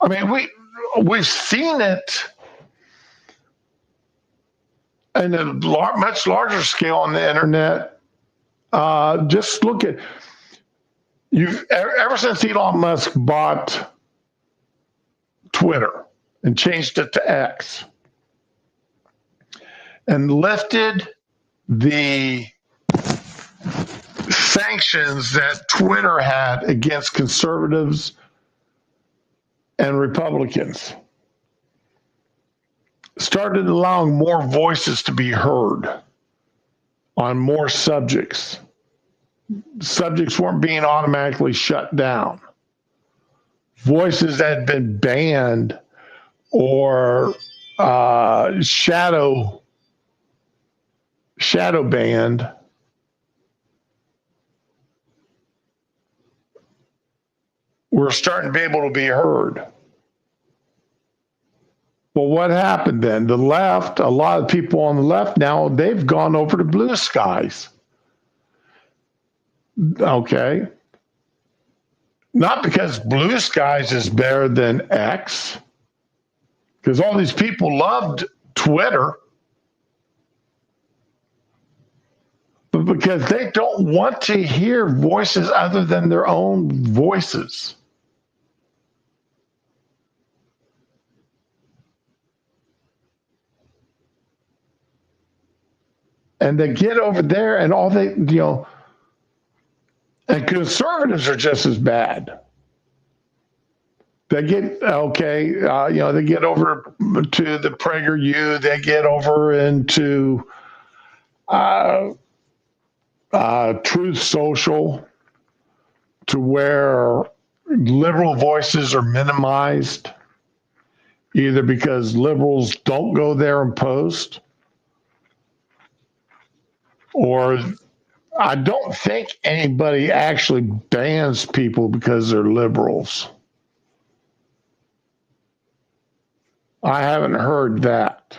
I mean, we've seen it in a much larger scale on the internet. Just look at ever since Elon Musk bought Twitter and changed it to X and lifted the sanctions that Twitter had against conservatives and Republicans, started allowing more voices to be heard on more subjects. Subjects weren't being automatically shut down. Voices that had been banned or shadow banned were starting to be able to be heard. Well, what happened then? The left, a lot of people on the left now, they've gone over to Blue Skies. Okay. Not because Blue Skies is better than X, because all these people loved Twitter, but because they don't want to hear voices other than their own voices. And they get over there and all they, and conservatives are just as bad. They get, they get over to the PragerU, they get over into Truth Social, to where liberal voices are minimized, either because liberals don't go there and post, or I don't think anybody actually bans people because they're liberals. I haven't heard that.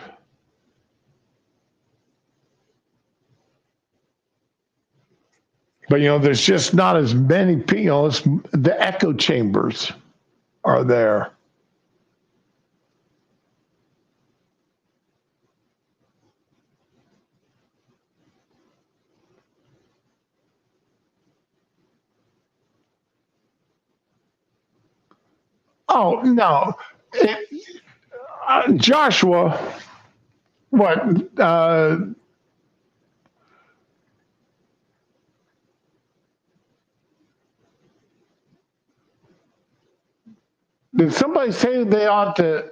But, there's just not as many people. The echo chambers are there. Oh, no. Joshua, what? Did somebody say they ought to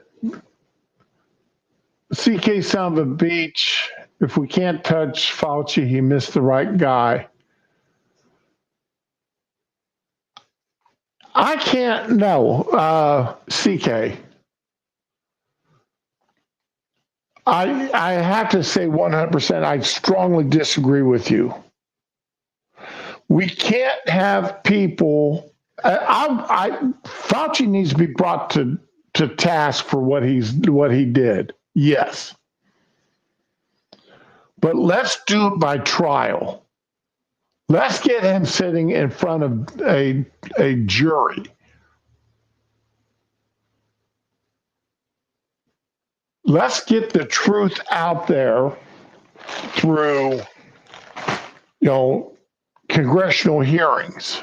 CK Sound of Beach? If we can't touch Fauci, he missed the right guy. I can't know, CK. I have to say 100%, I strongly disagree with you. We can't have people. Fauci needs to be brought to task for what he did. Yes, but let's do it by trial. Let's get him sitting in front of a jury. Let's get the truth out there through, congressional hearings.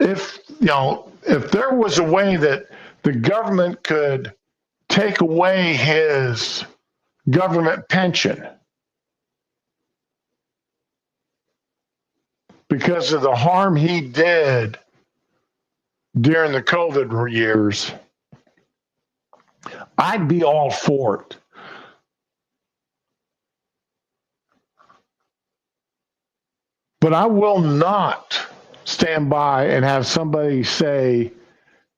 If there was a way that the government could take away his government pension because of the harm he did during the COVID years, I'd be all for it. But I will not stand by and have somebody say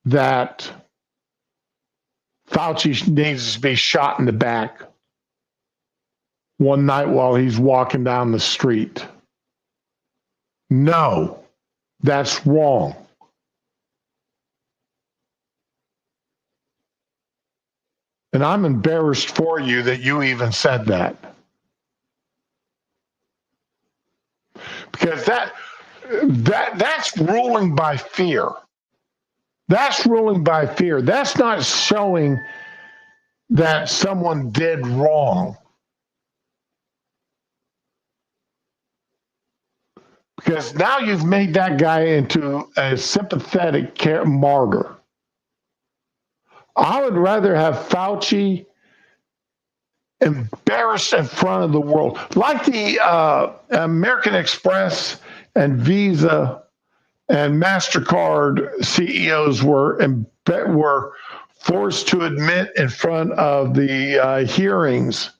that Fauci needs to be shot in the back one night while he's walking down the street. No, that's wrong. And I'm embarrassed for you that you even said that. Because because that's ruling by fear. That's ruling by fear. That's not showing that someone did wrong. Because now you've made that guy into a sympathetic martyr. I would rather have Fauci embarrassed in front of the world, like the American Express and Visa and MasterCard CEOs were forced to admit in front of the hearings,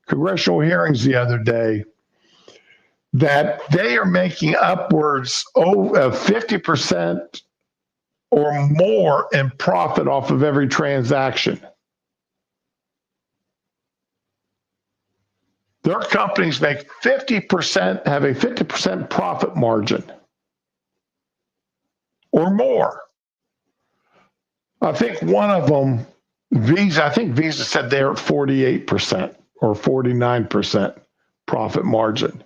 congressional hearings the other day, that they are making upwards of 50% or more in profit off of every transaction. Their companies make 50%, have a 50% profit margin or more. I think one of them, Visa said they're at 48% or 49% profit margin.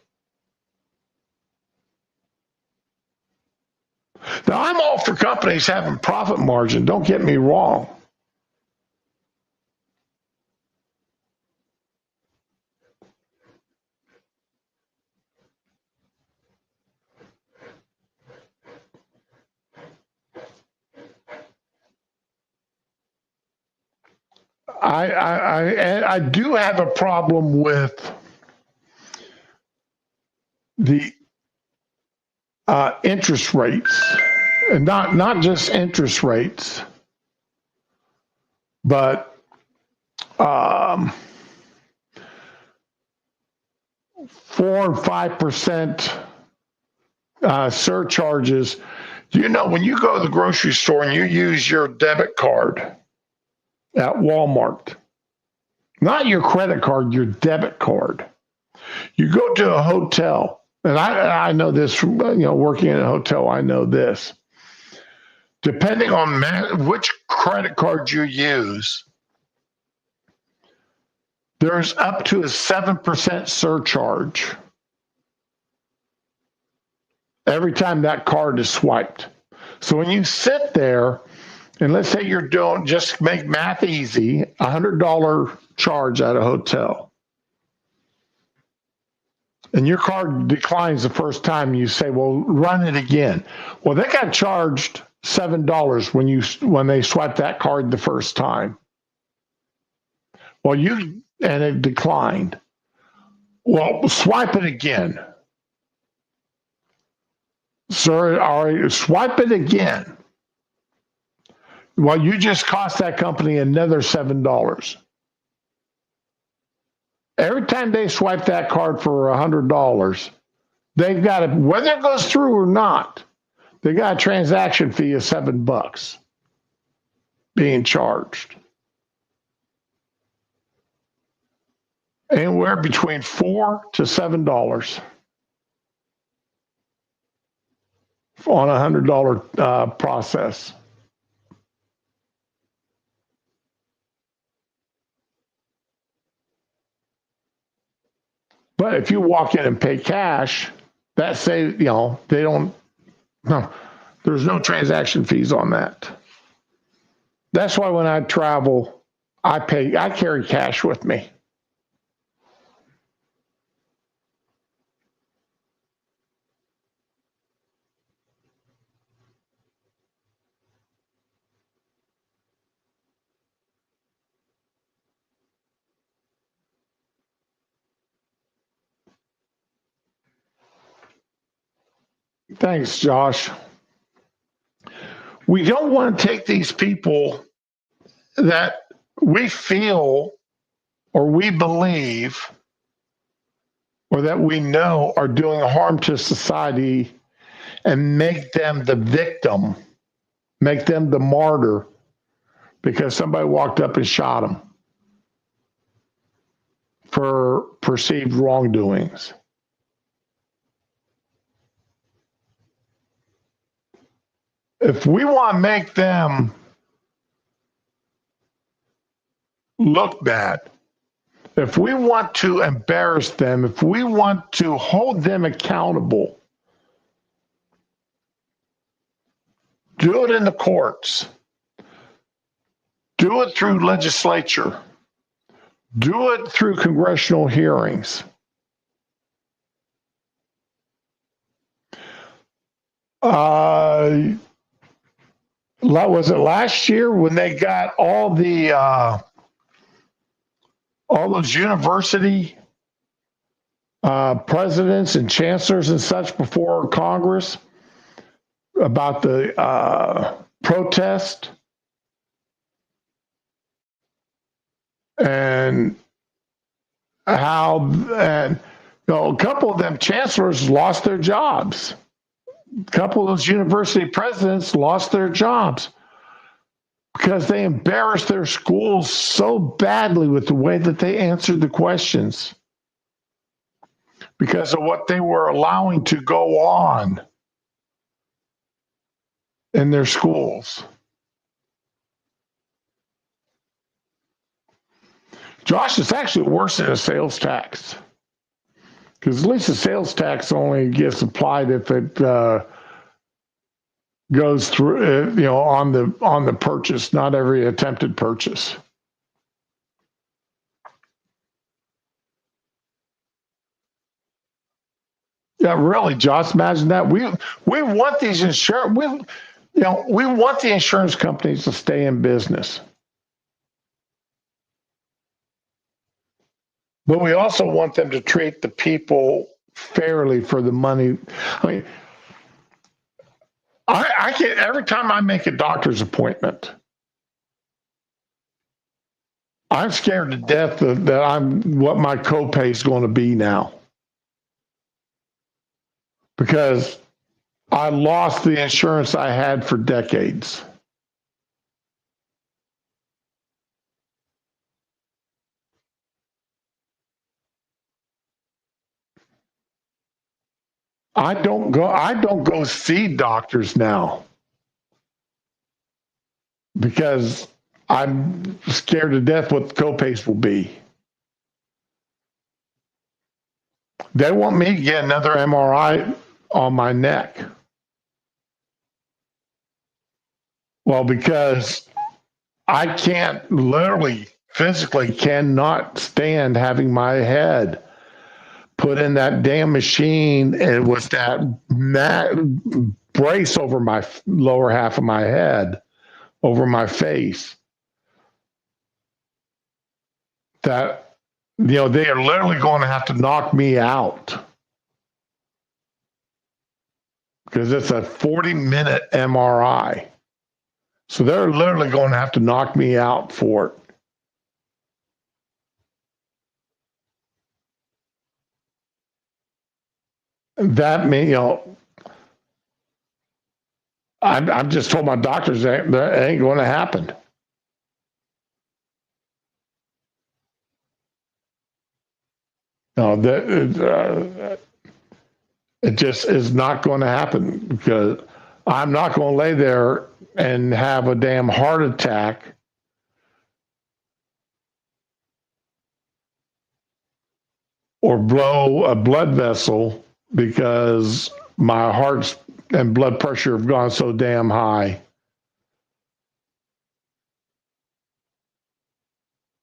Now, I'm all for companies having profit margin. Don't get me wrong. I do have a problem with the interest rates, and not just interest rates, but 4 and 5% surcharges. You know, when you go to the grocery store and you use your debit card at Walmart, not your credit card, your debit card, you go to a hotel. And I know this from, working in a hotel, I know this. Depending on which credit card you use, there's up to a 7% surcharge every time that card is swiped. So when you sit there, and let's say you're doing, just make math easy, $100 charge at a hotel, and your card declines the first time, you say, well, run it again. Well, they got charged $7 when they swiped that card the first time. Well, and it declined. Well, swipe it again. Sir, all right, swipe it again. Well, you just cost that company another $7. Every time they swipe that card for $100, they've got to, whether it goes through or not, they got a transaction fee of $7 being charged. Anywhere between $4 to $7 on a $100 process. But if you walk in and pay cash, there's no transaction fees on that. That's why when I travel, I carry cash with me. Thanks, Josh. We don't want to take these people that we feel or we believe or that we know are doing harm to society and make them the victim, make them the martyr because somebody walked up and shot them for perceived wrongdoings. If we want to make them look bad, if we want to embarrass them, if we want to hold them accountable Do it in the courts. Do it through legislature. Do it through congressional hearings. Was it last year when they got all those university presidents and chancellors and such before Congress about the protest? And how, and a couple of them chancellors lost their jobs. A couple of those university presidents lost their jobs because they embarrassed their schools so badly with the way that they answered the questions because of what they were allowing to go on in their schools. Josh, it's actually worse than a sales tax. Because at least the sales tax only gets applied if it goes through, on the purchase, not every attempted purchase. Yeah, really, Josh. Imagine that. We want these insurance. We want the insurance companies to stay in business. But we also want them to treat the people fairly for the money. I mean, I get every time I make a doctor's appointment, I'm scared to death that what my copay is going to be now. Because I lost the insurance I had for decades. I don't go see doctors now because I'm scared to death what the copays will be. They want me to get another MRI on my neck. Well, because I can't literally, physically cannot stand having my head put in that damn machine and with that brace over my lower half of my head, over my face. That, they are literally going to have to knock me out. Because it's a 40-minute MRI. So they're literally going to have to knock me out for it. That means, I'm just told my doctors that ain't going to happen. No, it just is not going to happen because I'm not going to lay there and have a damn heart attack or blow a blood vessel because my heart and blood pressure have gone so damn high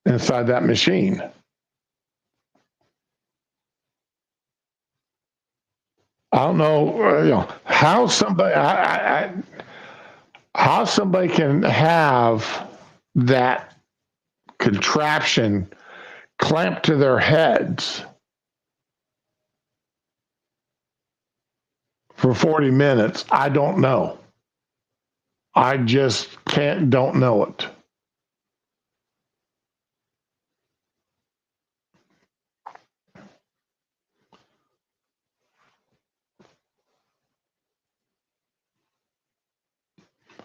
inside that machine. I don't know, how somebody can have that contraption clamped to their heads for 40 minutes. I don't know. I just don't know it.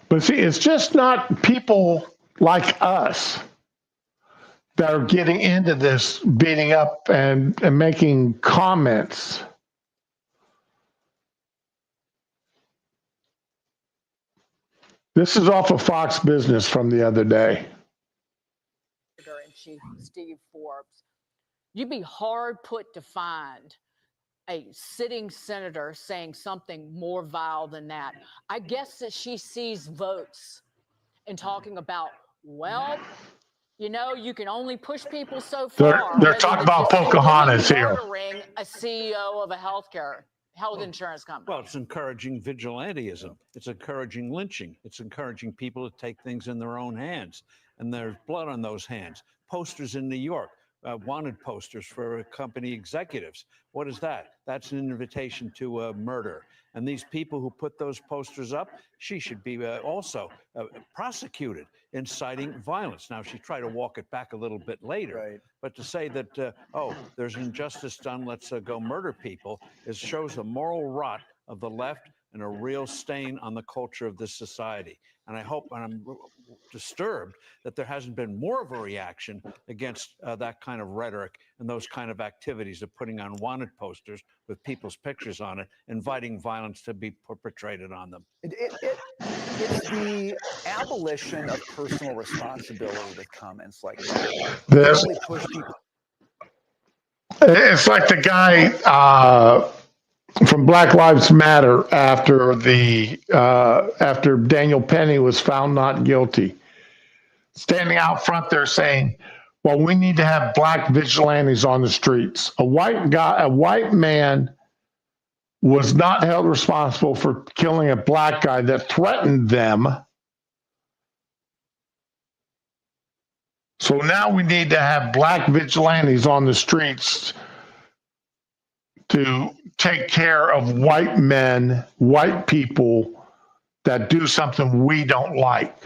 But see, it's just not people like us that are getting into this, beating up and making comments. This is off of Fox Business from the other day. In Chief Steve Forbes, you'd be hard put to find a sitting senator saying something more vile than that. I guess that she sees votes and talking about, well, you know, you can only push people so far. They're talking about Pocahontas here. Murdering a CEO of a health insurance company. Well, it's encouraging vigilantism. It's encouraging lynching. It's encouraging people to take things in their own hands. And there's blood on those hands. Posters in New York, wanted posters for company executives. What is that? That's an invitation to murder. And these people who put those posters up, she should be also prosecuted, inciting violence. Now, she tried to walk it back a little bit later. Right. But to say that, oh, there's injustice done, let's go murder people, shows the moral rot of the left and a real stain on the culture of this society. And I hope, and I'm disturbed, that there hasn't been more of a reaction against that kind of rhetoric and those kind of activities of putting on wanted posters with people's pictures on it, inviting violence to be perpetrated on them. It's the abolition of personal responsibility with comments like that. This, Really push people. it's like the guy from Black Lives Matter after Daniel Penny was found not guilty, standing out front there saying, well, we need to have black vigilantes on the streets. A white man was not held responsible for killing a black guy that threatened them. So now we need to have black vigilantes on the streets to take care of white men, white people that do something we don't like.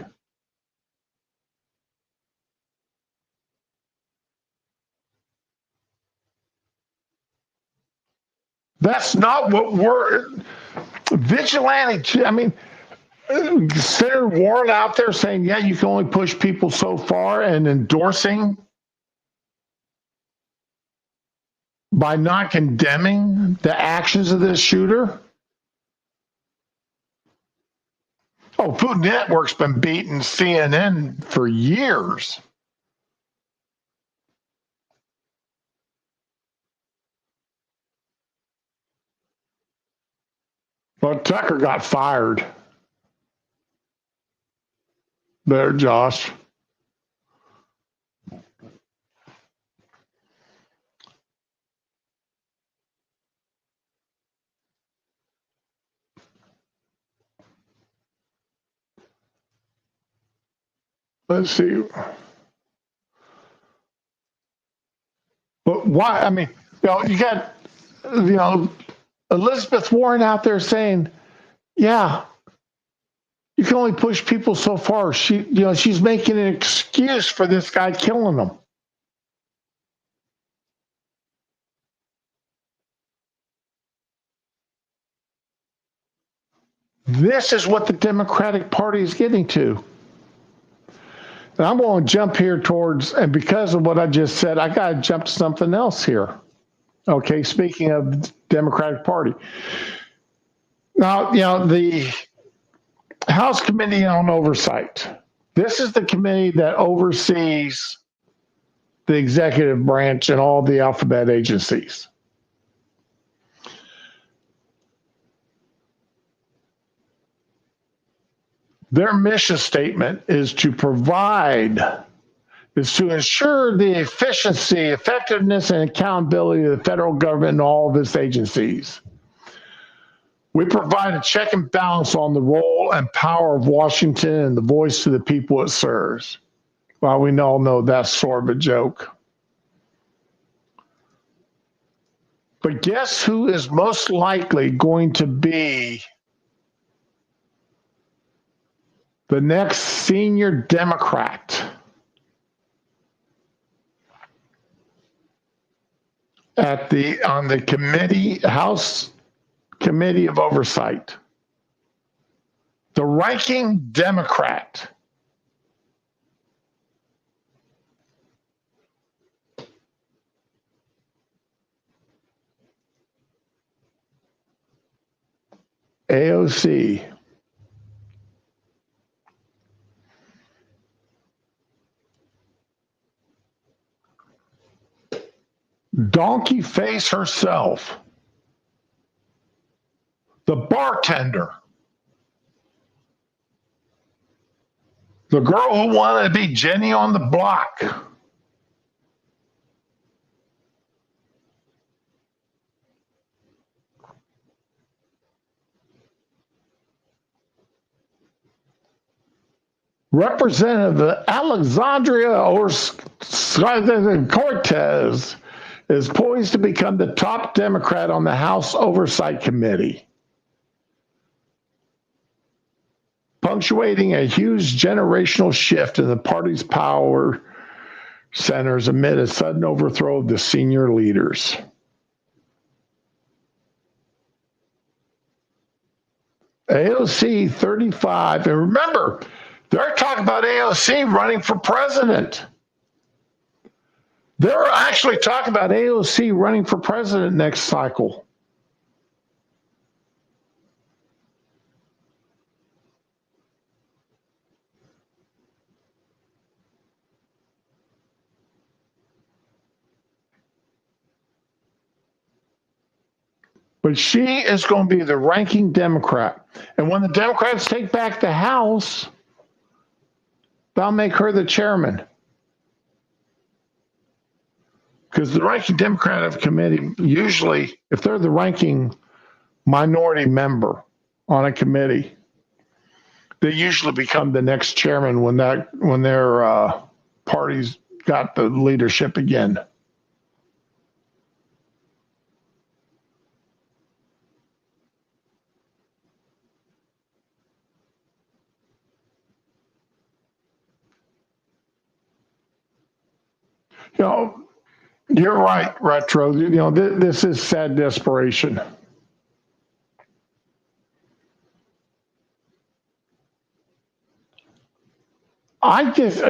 That's not what we're vigilante. I mean, Senator Warren out there saying, yeah, you can only push people so far, and endorsing by not condemning the actions of this shooter. Oh, Food Network's been beating CNN for years. But Tucker got fired. There, Josh. Let's see. But why? I mean, you got, Elizabeth Warren out there saying, yeah, you can only push people so far. She's making an excuse for this guy killing them. This is what the Democratic Party is getting to. And I'm going to jump here and because of what I just said, I got to jump to something else here. Okay, speaking of the Democratic Party. Now, the House Committee on Oversight. This is the committee that oversees the executive branch and all the alphabet agencies. Their mission statement is to ensure the efficiency, effectiveness, and accountability of the federal government and all of its agencies. We provide a check and balance on the role and power of Washington and the voice to the people it serves. Well, we all know that's sort of a joke. But guess who is most likely going to be the next senior Democrat on the committee, House Committee of Oversight? The ranking Democrat. AOC. Donkey face herself. the bartender, the girl who wanted to be Jenny on the block. Representative Alexandria Cortez is poised to become the top Democrat on the House Oversight Committee, punctuating a huge generational shift in the party's power centers amid a sudden overthrow of the senior leaders. AOC 35, and remember, they're talking about AOC running for president. They're actually talking about AOC running for president next cycle. But she is going to be the ranking Democrat. And when the Democrats take back the House, they'll make her the chairman. Because the ranking Democrat of committee, usually, if they're the ranking minority member on a committee, they usually become the next chairman when their party's got the leadership again. You know, you're right, Retro. You know, this is sad desperation. I just,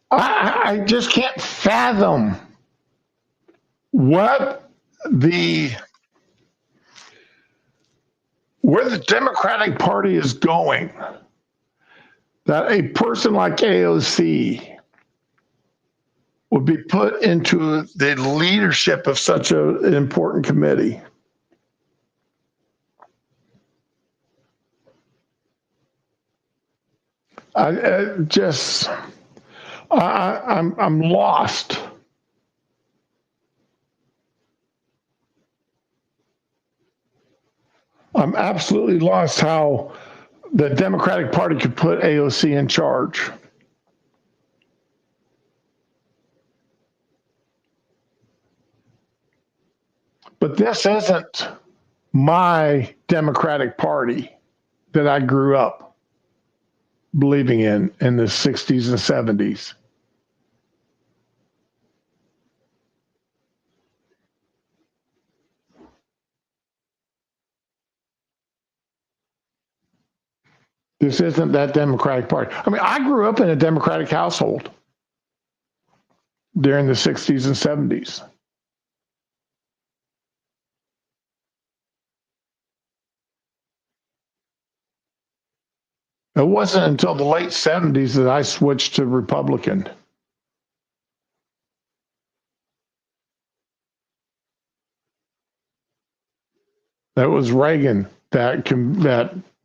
I just can't fathom where the Democratic Party is going. That a person like AOC would be put into the leadership of such an important committee. I'm lost. I'm absolutely lost how the Democratic Party could put AOC in charge. But this isn't my Democratic Party that I grew up believing in the 60s and 70s. This isn't that Democratic Party. I mean, I grew up in a Democratic household during the 60s and 70s. It wasn't until the late 70s that I switched to Republican. That was Reagan that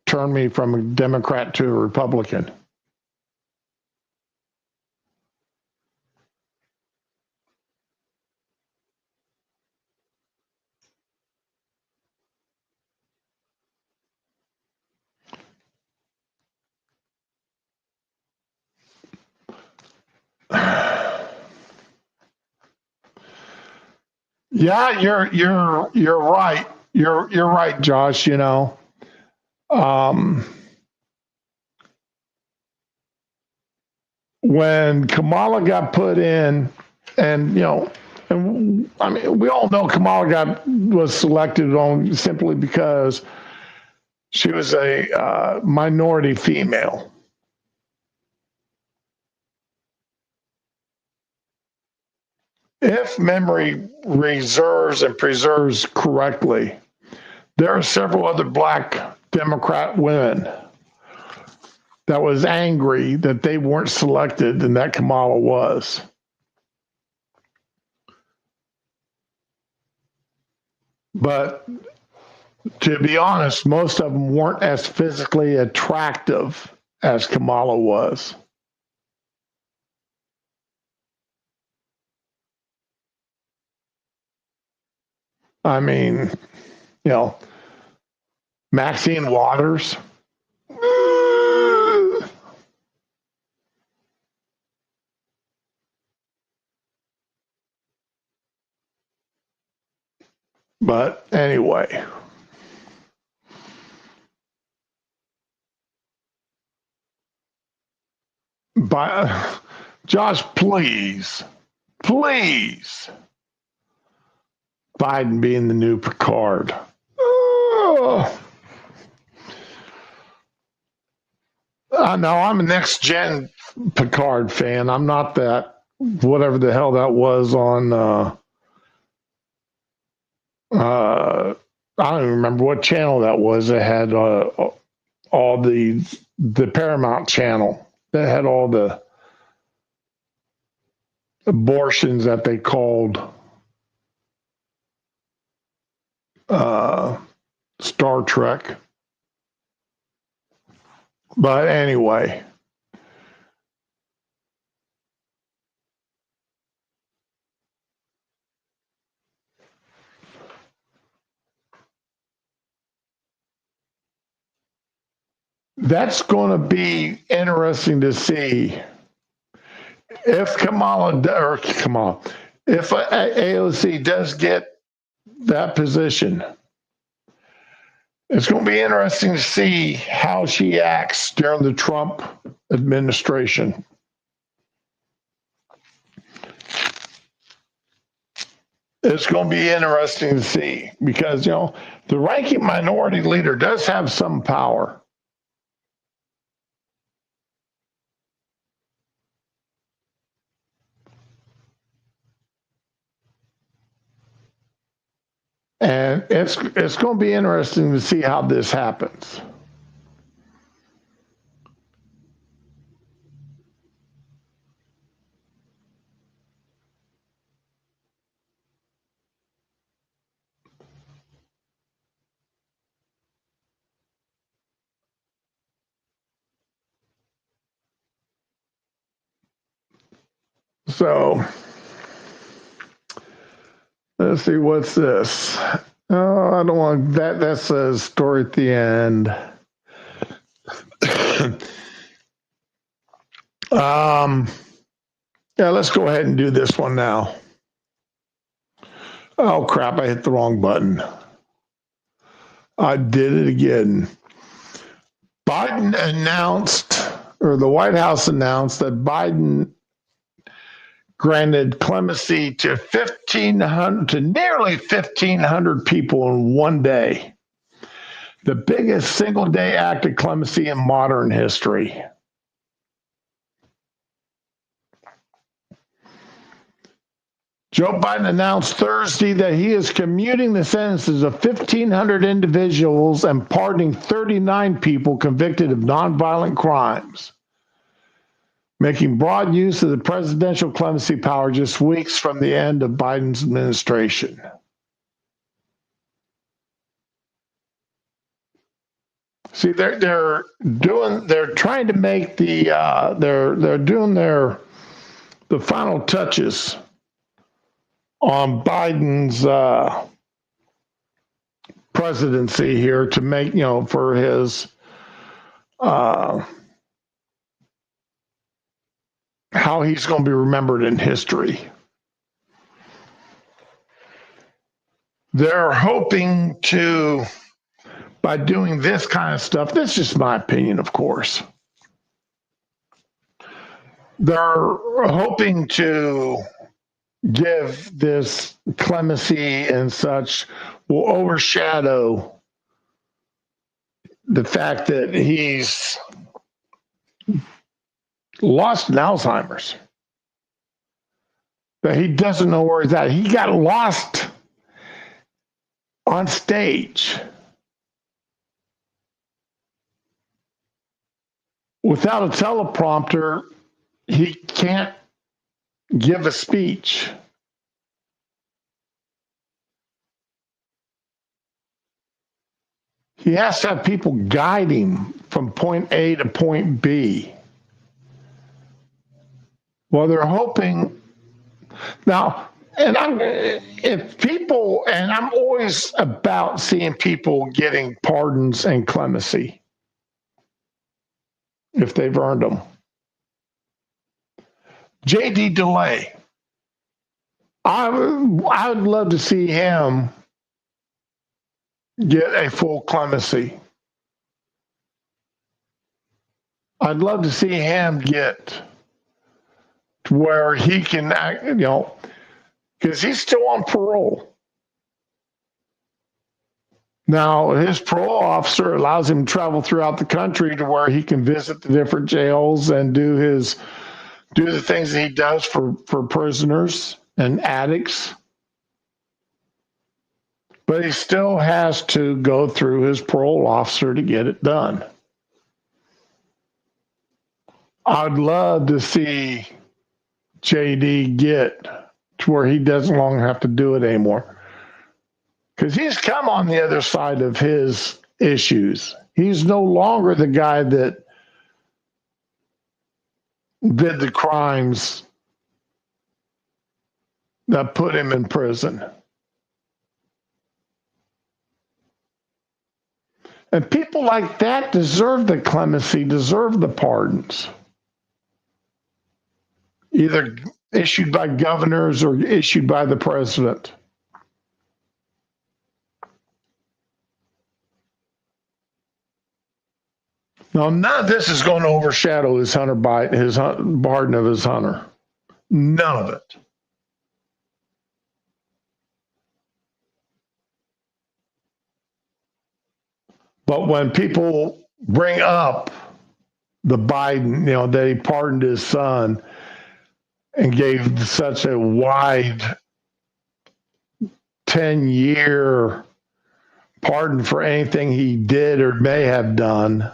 turned me from a Democrat to a Republican. Yeah, you're right. You're right, Josh. You know, when Kamala got put in, and you know, and I mean, we all know Kamala was selected on simply because she was a minority female. If memory reserves and preserves correctly, there are several other black Democrat women that was angry that they weren't selected and that Kamala was. But to be honest, most of them weren't as physically attractive as Kamala was. I mean, you know, Maxine Waters. But anyway. Josh, please. Biden being the new Picard. Oh. No, I'm a next gen Picard fan. I'm not that whatever the hell that was on I don't even remember what channel that was. It had all the Paramount channel that had all the abortions that they called Star Trek. But anyway. That's going to be interesting to see if if AOC does get that position. It's going to be interesting to see how she acts during the Trump administration. It's going to be interesting to see because, you know, the ranking minority leader does have some power. And it's going to be interesting to see how this happens. So let's see, what's this? Oh, I don't want that. That says story at the end. Yeah, let's go ahead and do this one now. Oh crap, I hit the wrong button. I did it again. Biden announced, or the White House announced, that Biden granted clemency to nearly 1,500 people in one day. The biggest single day act of clemency in modern history. Joe Biden announced Thursday that he is commuting the sentences of 1,500 individuals and pardoning 39 people convicted of nonviolent crimes, making broad use of the presidential clemency power just weeks from the end of Biden's administration. See, they're trying to make they're doing the final touches on Biden's presidency here to make, you know, for his how he's going to be remembered in history. They're hoping to, by doing this kind of stuff, that's just my opinion, of course. They're hoping to give this clemency and such will overshadow the fact that he's lost in Alzheimer's. That he doesn't know where he's at. He got lost on stage without a teleprompter. He can't give a speech. He has to have people guide him from point A to point B. Well, they're hoping now, and I'm always about seeing people getting pardons and clemency if they've earned them. J.D. DeLay, I would love to see him get a full clemency. I'd love to see him get to where he can act, because he's still on parole. Now, his parole officer allows him to travel throughout the country to where he can visit the different jails and do the things that he does for prisoners and addicts. But he still has to go through his parole officer to get it done. I'd love to see JD get to where he doesn't longer have to do it anymore. Because he's come on the other side of his issues. He's no longer the guy that did the crimes that put him in prison. And people like that deserve the clemency, deserve the pardons. Either issued by governors or issued by the president. Now, none of this is going to overshadow his pardon of his Hunter. None of it. But when people bring up the Biden, that he pardoned his son and gave such a wide 10-year pardon for anything he did or may have done,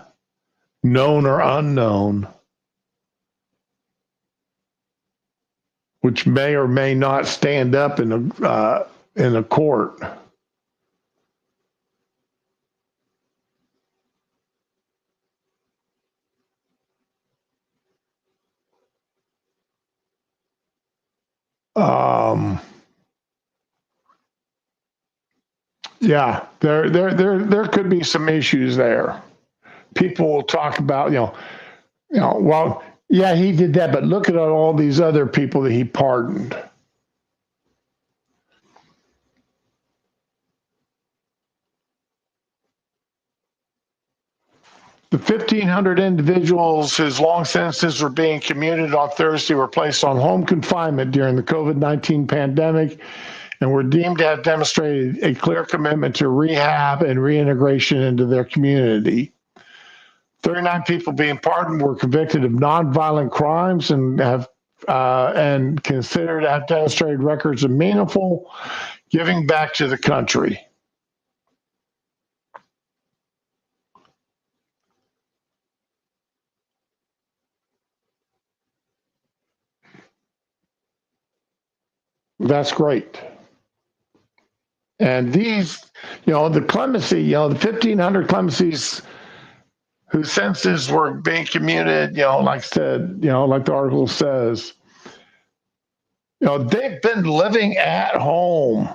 known or unknown, which may or may not stand up in a court. Yeah, there could be some issues there. People will talk about, well, yeah, he did that, but look at all these other people that he pardoned. The 1,500 individuals whose long sentences were being commuted on Thursday were placed on home confinement during the COVID-19 pandemic and were deemed to have demonstrated a clear commitment to rehab and reintegration into their community. 39 people being pardoned were convicted of nonviolent crimes and have and considered to have demonstrated records of meaningful giving back to the country. That's great. And these, the clemency, the 1,500 clemencies whose sentences were being commuted, like I said, like the article says, they've been living at home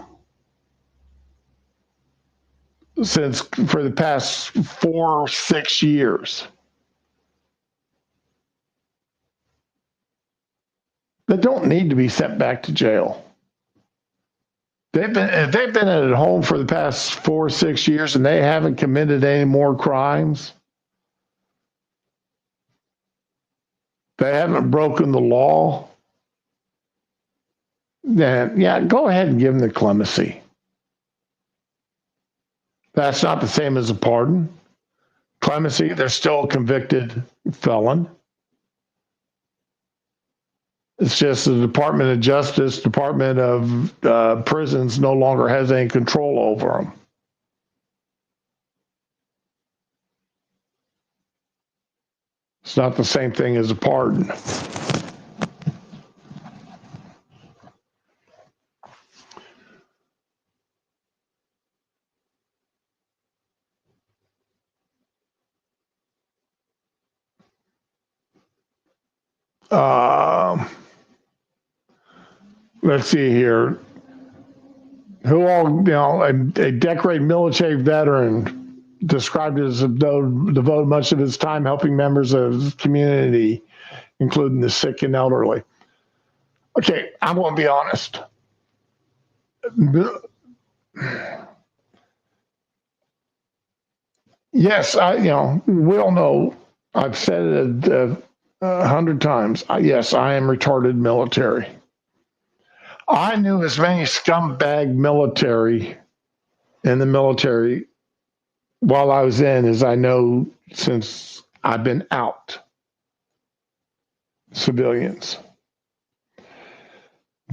for the past 4 or 6 years. They don't need to be sent back to jail. They've been at home for the past 4 or 6 years and they haven't committed any more crimes. They haven't broken the law. Then, yeah, go ahead and give them the clemency. That's not the same as a pardon. Clemency, they're still a convicted felon. It's just the Department of Justice, Department of Prisons no longer has any control over them. It's not the same thing as a pardon. let's see here. Who all, a decorated military veteran described as devoted much of his time helping members of his community, including the sick and elderly. Okay, I'm going to be honest. Yes, we all know. I've said it 100 times. Yes, I am retarded military. I knew as many scumbag military in the military while I was in as I know since I've been out. Civilians.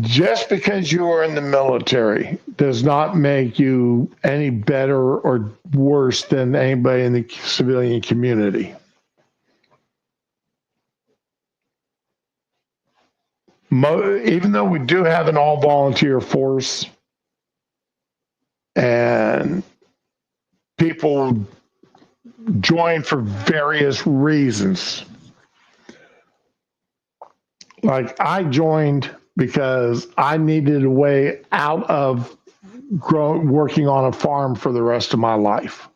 Just because you are in the military does not make you any better or worse than anybody in the civilian community. Even though we do have an all-volunteer force and people join for various reasons. Like I joined because I needed a way out of working on a farm for the rest of my life.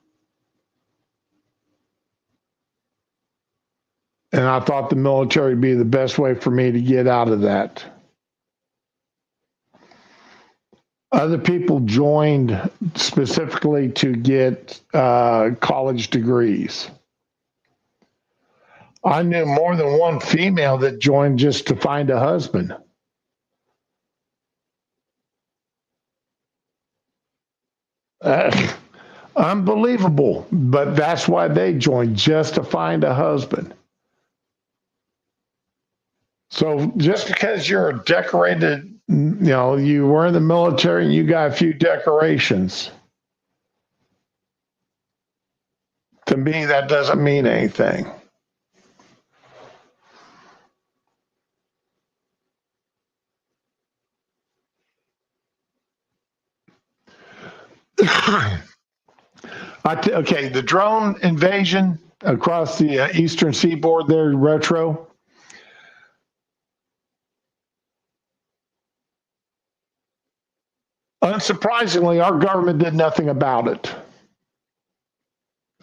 And I thought the military would be the best way for me to get out of that. Other people joined specifically to get college degrees. I knew more than one female that joined just to find a husband. Unbelievable, but that's why they joined, just to find a husband. So just because you're a decorated, you were in the military and you got a few decorations, to me, that doesn't mean anything. Okay, the drone invasion across the eastern seaboard there, Retro. Unsurprisingly, our government did nothing about it.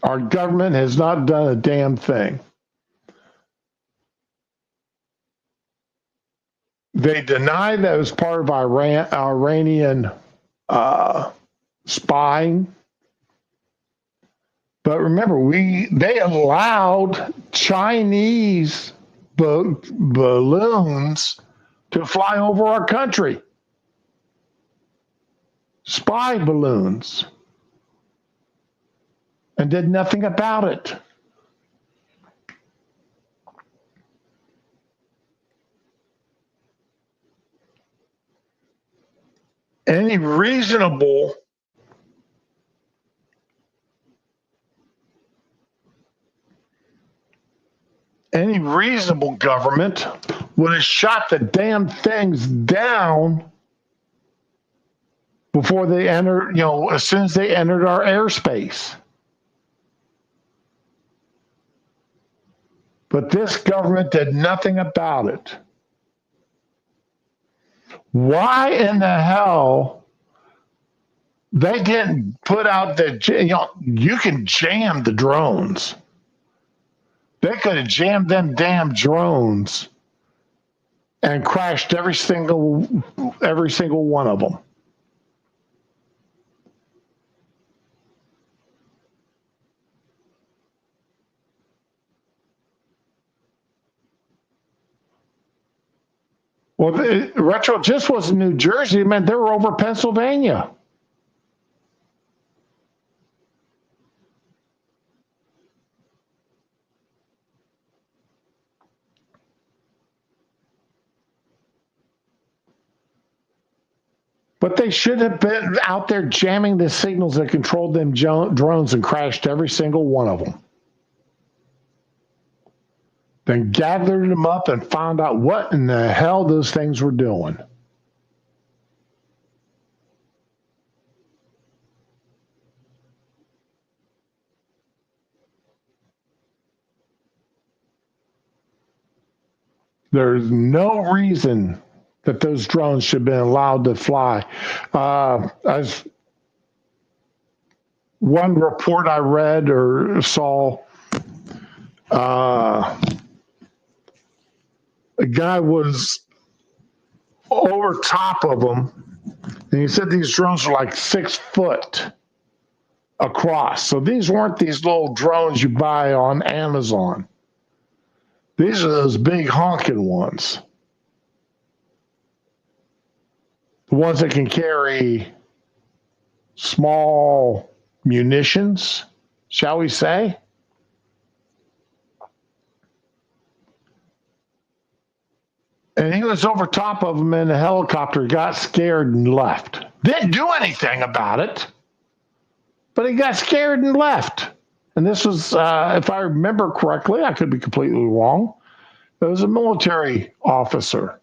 Our government has not done a damn thing. They denied that it was part of Iranian spying. But remember, they allowed Chinese balloons to fly over our country. Spy balloons. And did nothing about it. Any reasonable government would have shot the damn things down before they entered, as soon as they entered our airspace. But this government did nothing about it. Why in the hell they didn't put out you can jam the drones. They could have jammed them damn drones and crashed every single one of them. Well, Retro just wasn't New Jersey. It meant they were over Pennsylvania. But they should have been out there jamming the signals that controlled them drones and crashed every single one of them. Then gathered them up and found out what in the hell those things were doing. There's no reason that those drones should have been allowed to fly. As one report I read or saw, a guy was over top of them, and he said these drones are like 6 foot across. So these weren't these little drones you buy on Amazon. These are those big honking ones. The ones that can carry small munitions, shall we say? And he was over top of him in a helicopter, got scared and left. Didn't do anything about it, but he got scared and left. And this was, if I remember correctly, I could be completely wrong, it was a military officer.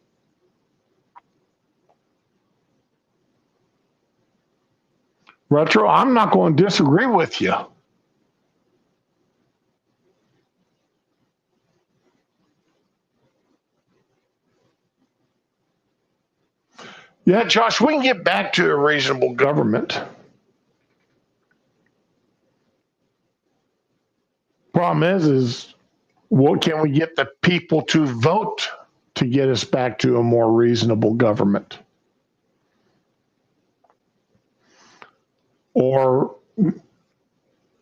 Retro, I'm not going to disagree with you. Yeah, Josh, we can get back to a reasonable government. Problem is what can we get the people to vote to get us back to a more reasonable government? Or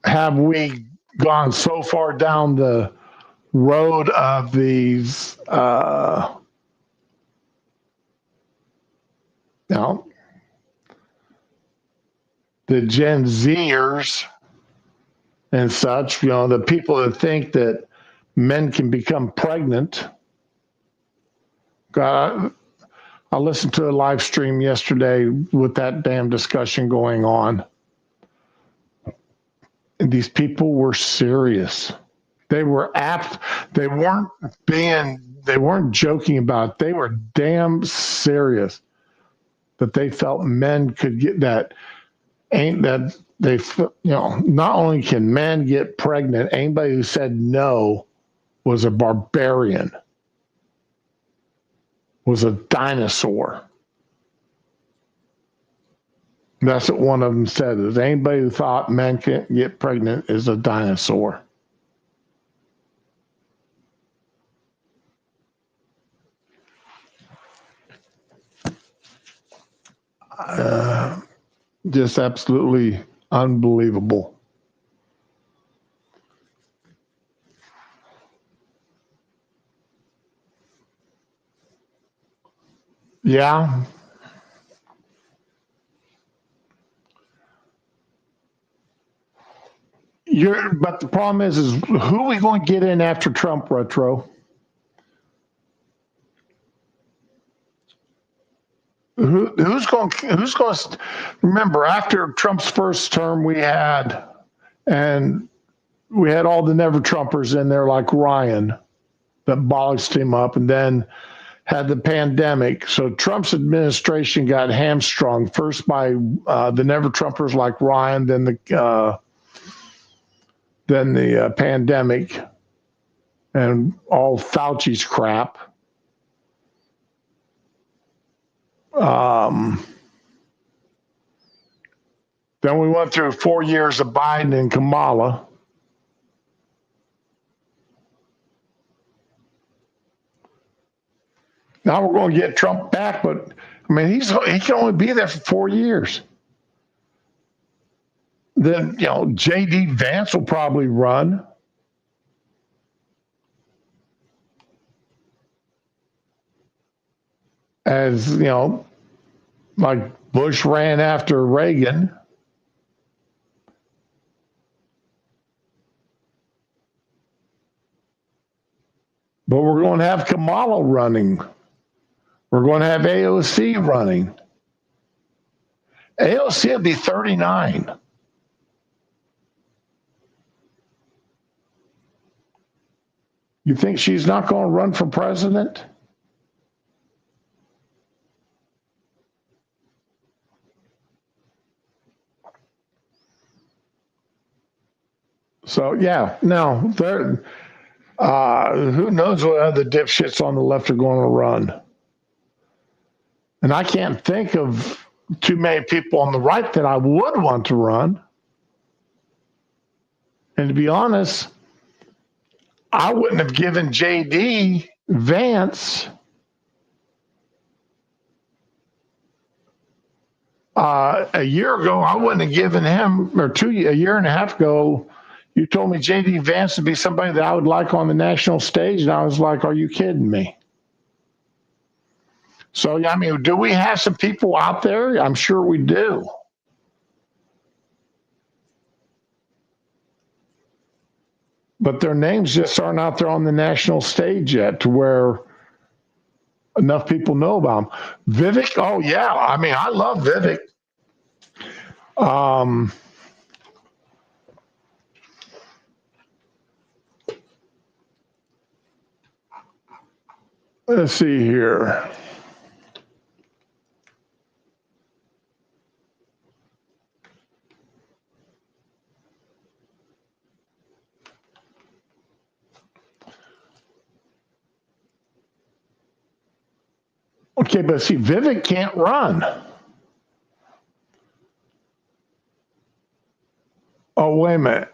have we gone so far down the road of these now the Gen Zers and such, the people that think that men can become pregnant. God, I listened to a live stream yesterday with that damn discussion going on. And these people were serious. They were apt. They weren't joking about it. They were damn serious that they felt men could get that. Not only can men get pregnant, anybody who said no was a barbarian, was a dinosaur. That's what one of them said, is anybody who thought men can't get pregnant is a dinosaur. Just absolutely unbelievable. Yeah. But the problem is who are we going to get in after Trump, Retro? Who's going to remember after Trump's first term we had all the never Trumpers in there like Ryan that bollocksed him up, and then had the pandemic. So Trump's administration got hamstrung first by the never Trumpers like Ryan, then the pandemic and all Fauci's crap. Then we went through 4 years of Biden and Kamala. Now we're going to get Trump back, but I mean, he can only be there for 4 years. Then, J.D. Vance will probably run. As, like Bush ran after Reagan. But we're going to have Kamala running. We're going to have AOC running. AOC will be 39. You think she's not going to run for president? So, yeah, no, Who knows what other dipshits on the left are going to run? And I can't think of too many people on the right that I would want to run. And to be honest, I wouldn't have given J.D. Vance a year ago. I wouldn't have given him, or a year and a half ago, you told me J.D. Vance would be somebody that I would like on the national stage. And I was like, are you kidding me? So, I mean, do we have some people out there? I'm sure we do. But their names just aren't out there on the national stage yet to where enough people know about them. Vivek, oh, yeah. I mean, I love Vivek. Let's see here. Okay, but see, Vivek can't run. Oh, wait a minute.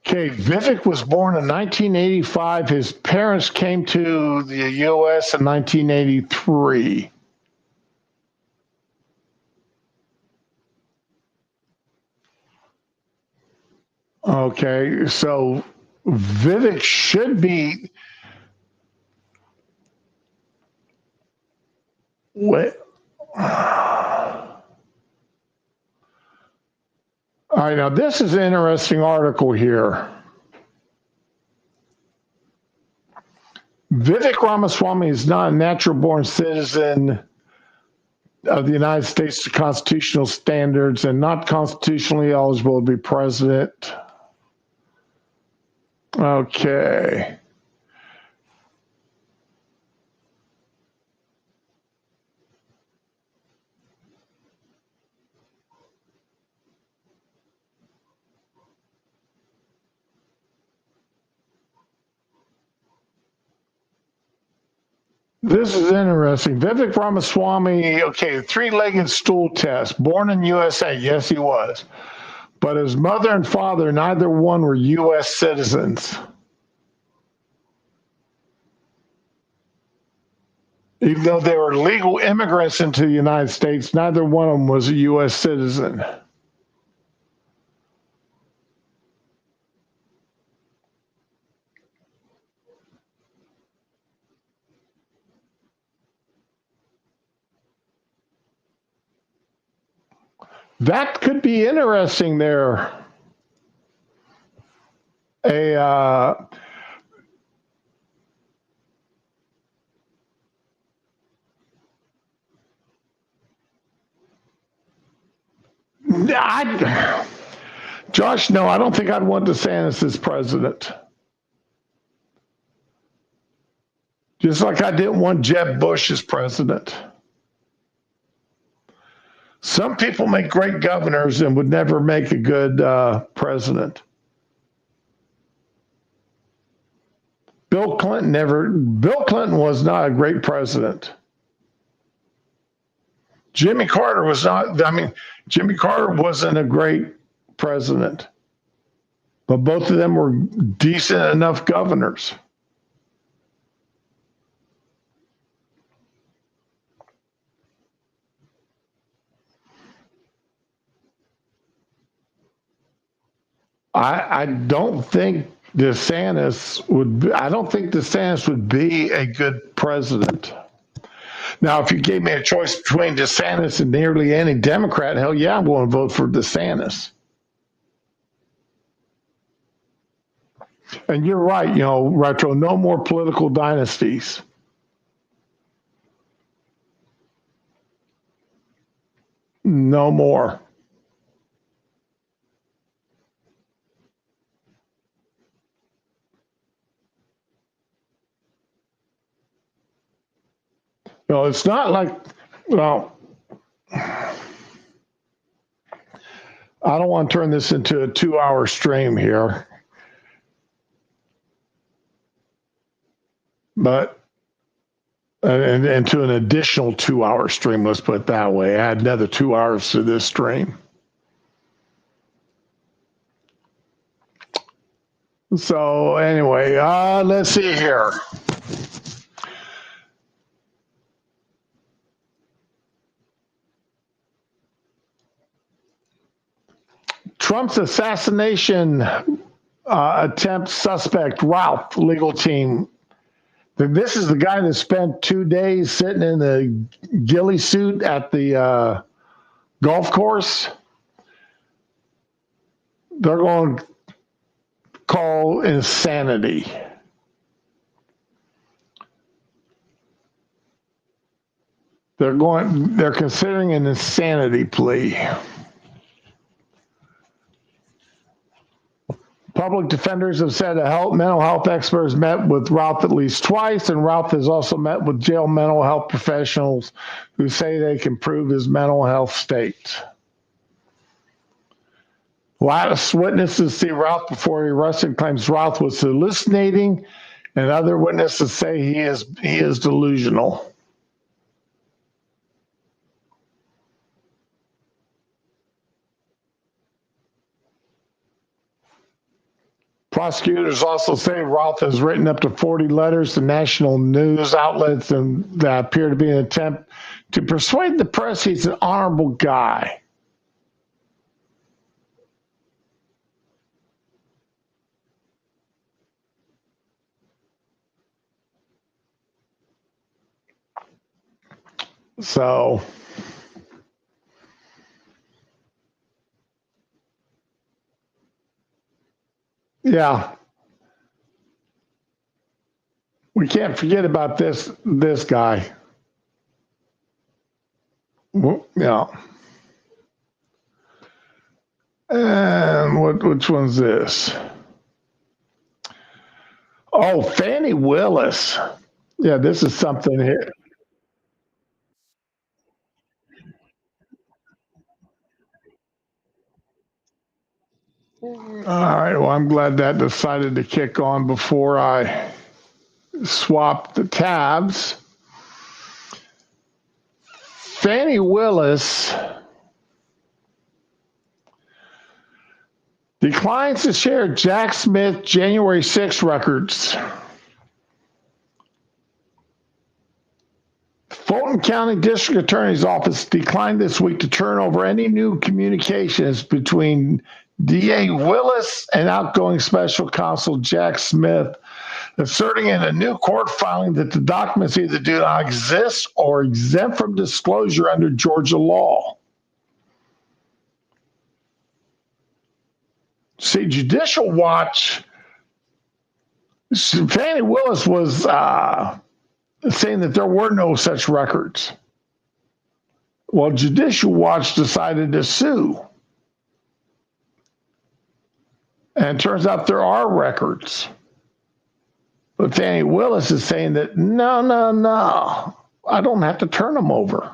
Okay, Vivek was born in 1985. His parents came to the U.S. in 1983. Okay, so Vivek should be. What? All right, now this is an interesting article here. Vivek Ramaswamy is not a natural born citizen of the United States to constitutional standards and not constitutionally eligible to be president. Okay. This is interesting. Vivek Ramaswamy, okay, three-legged stool test, born in USA. Yes, he was. But his mother and father, neither one were U.S. citizens. Even though they were legal immigrants into the United States, neither one of them was a U.S. citizen. That could be interesting there. Josh, no, I don't think I'd want DeSantis as president. Just like I didn't want Jeb Bush as president. Some people make great governors and would never make a good president. Bill Clinton was not a great president. Jimmy Carter wasn't a great president. But both of them were decent enough governors. I don't think DeSantis would be a good president. Now, if you gave me a choice between DeSantis and nearly any Democrat, hell yeah, I'm going to vote for DeSantis. And you're right, Retro, no more political dynasties. No more. It's not like, I don't want to turn this into a 2-hour stream here, but and to an additional 2-hour stream. Let's put it that way. Add another 2 hours to this stream. So anyway, let's see here. Trump's assassination attempt suspect, Ralph, legal team. This is the guy that spent 2 days sitting in the ghillie suit at the golf course. They're going to call insanity. They're considering an insanity plea. Public defenders have said mental health experts met with Ralph at least twice, and Ralph has also met with jail mental health professionals who say they can prove his mental health state. Last witnesses see Ralph before he arrested claims Ralph was hallucinating, and other witnesses say he is delusional. Prosecutors also say Ralph has written up to 40 letters to national news outlets and that appear to be an attempt to persuade the press he's an honorable guy. So, yeah. We can't forget about this guy. Yeah. And which one's this? Oh, Fannie Willis. Yeah, this is something here. All right. Well, I'm glad that decided to kick on before I swap the tabs. Fannie Willis declines to share Jack Smith January 6 records. Fulton County District Attorney's Office declined this week to turn over any new communications between DA Willis and outgoing special counsel Jack Smith, asserting in a new court filing that the documents either do not exist or exempt from disclosure under Georgia law. See, Judicial Watch, Fannie Willis was saying that there were no such records. Well, Judicial Watch decided to sue. And it turns out there are records. But Fannie Willis is saying that, no, I don't have to turn them over.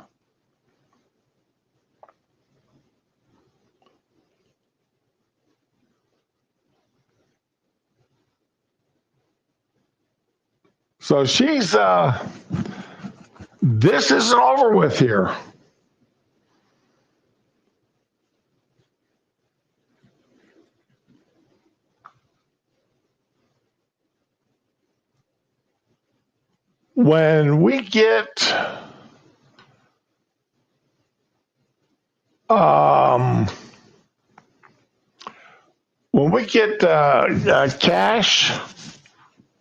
So she's, this isn't over with here. When we get Cash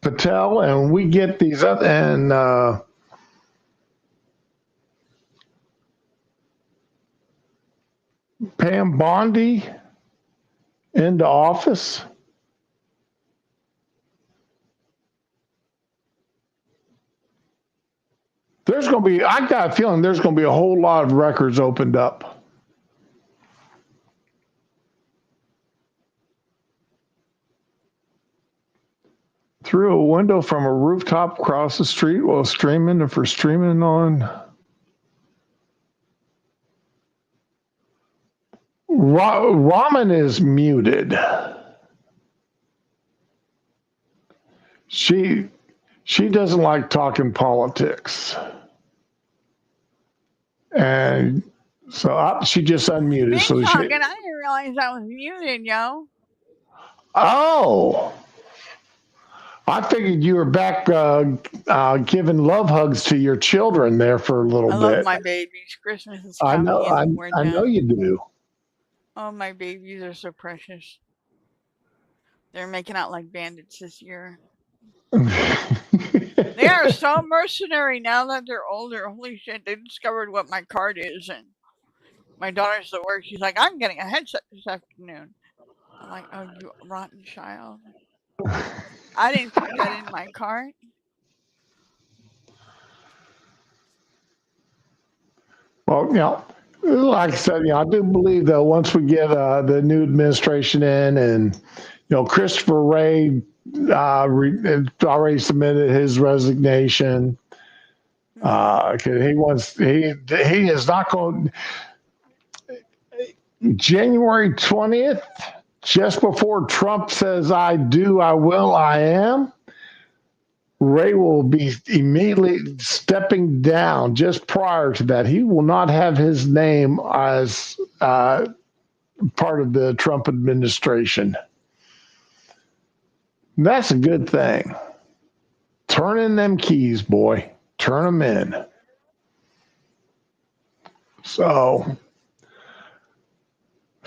Patel and we get these other and Pam Bondi into office, there's going to be, I got a feeling there's going to be a whole lot of records opened up. Through a window from a rooftop across the street while streaming on Ramen is muted. She doesn't like talking politics, and so she just unmuted. Been So talking. I didn't realize I was muted, yo. oh, I figured you were back giving love hugs to your children there for a little I love bit. my babies. Christmas is I coming. know, And we're I know done. you do. Oh, my babies are so precious. They're making out like bandits this year. They are so mercenary now that they're older. Holy shit, they discovered what my card is. And my daughter's at work. She's like, I'm getting a headset this afternoon. I'm like, oh, you rotten child. I didn't put that in my card. Well, you know, like I said, I do believe though once we get the new administration in, and Christopher Wray already submitted his resignation. He is not going. January 20th, just before Trump says "I do, I will, I am." Wray will be immediately stepping down. Just prior to that, he will not have his name as part of the Trump administration. And that's a good thing. Turn in them keys, boy. Turn them in. So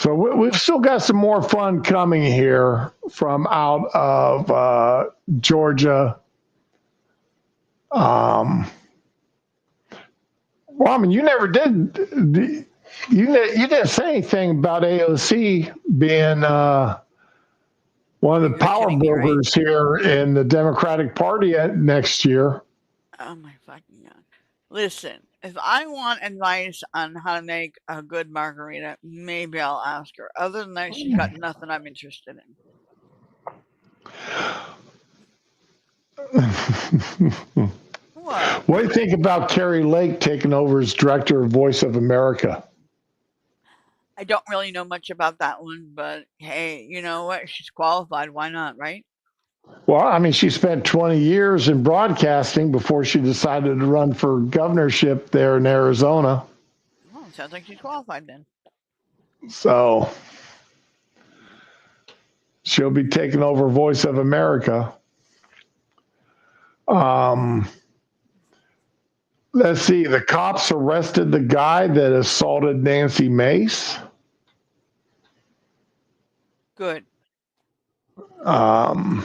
we've still got some more fun coming here from out of Georgia. Ramen, you never did. You didn't say anything about AOC being one of the power brokers here in the Democratic Party next year. Oh my fucking god! Listen, if I want advice on how to make a good margarita, maybe I'll ask her. Other than that, she's got nothing I'm interested in. What? What do you think about Carrie Lake taking over as director of Voice of America? I don't really know much about that one, but hey, you know what? She's qualified. Why not, right? Well, I mean, she spent 20 years in broadcasting before she decided to run for governorship there in Arizona. Well, sounds like she's qualified then. So she'll be taking over Voice of America. Let's see. The cops arrested the guy that assaulted Nancy Mace. Good. I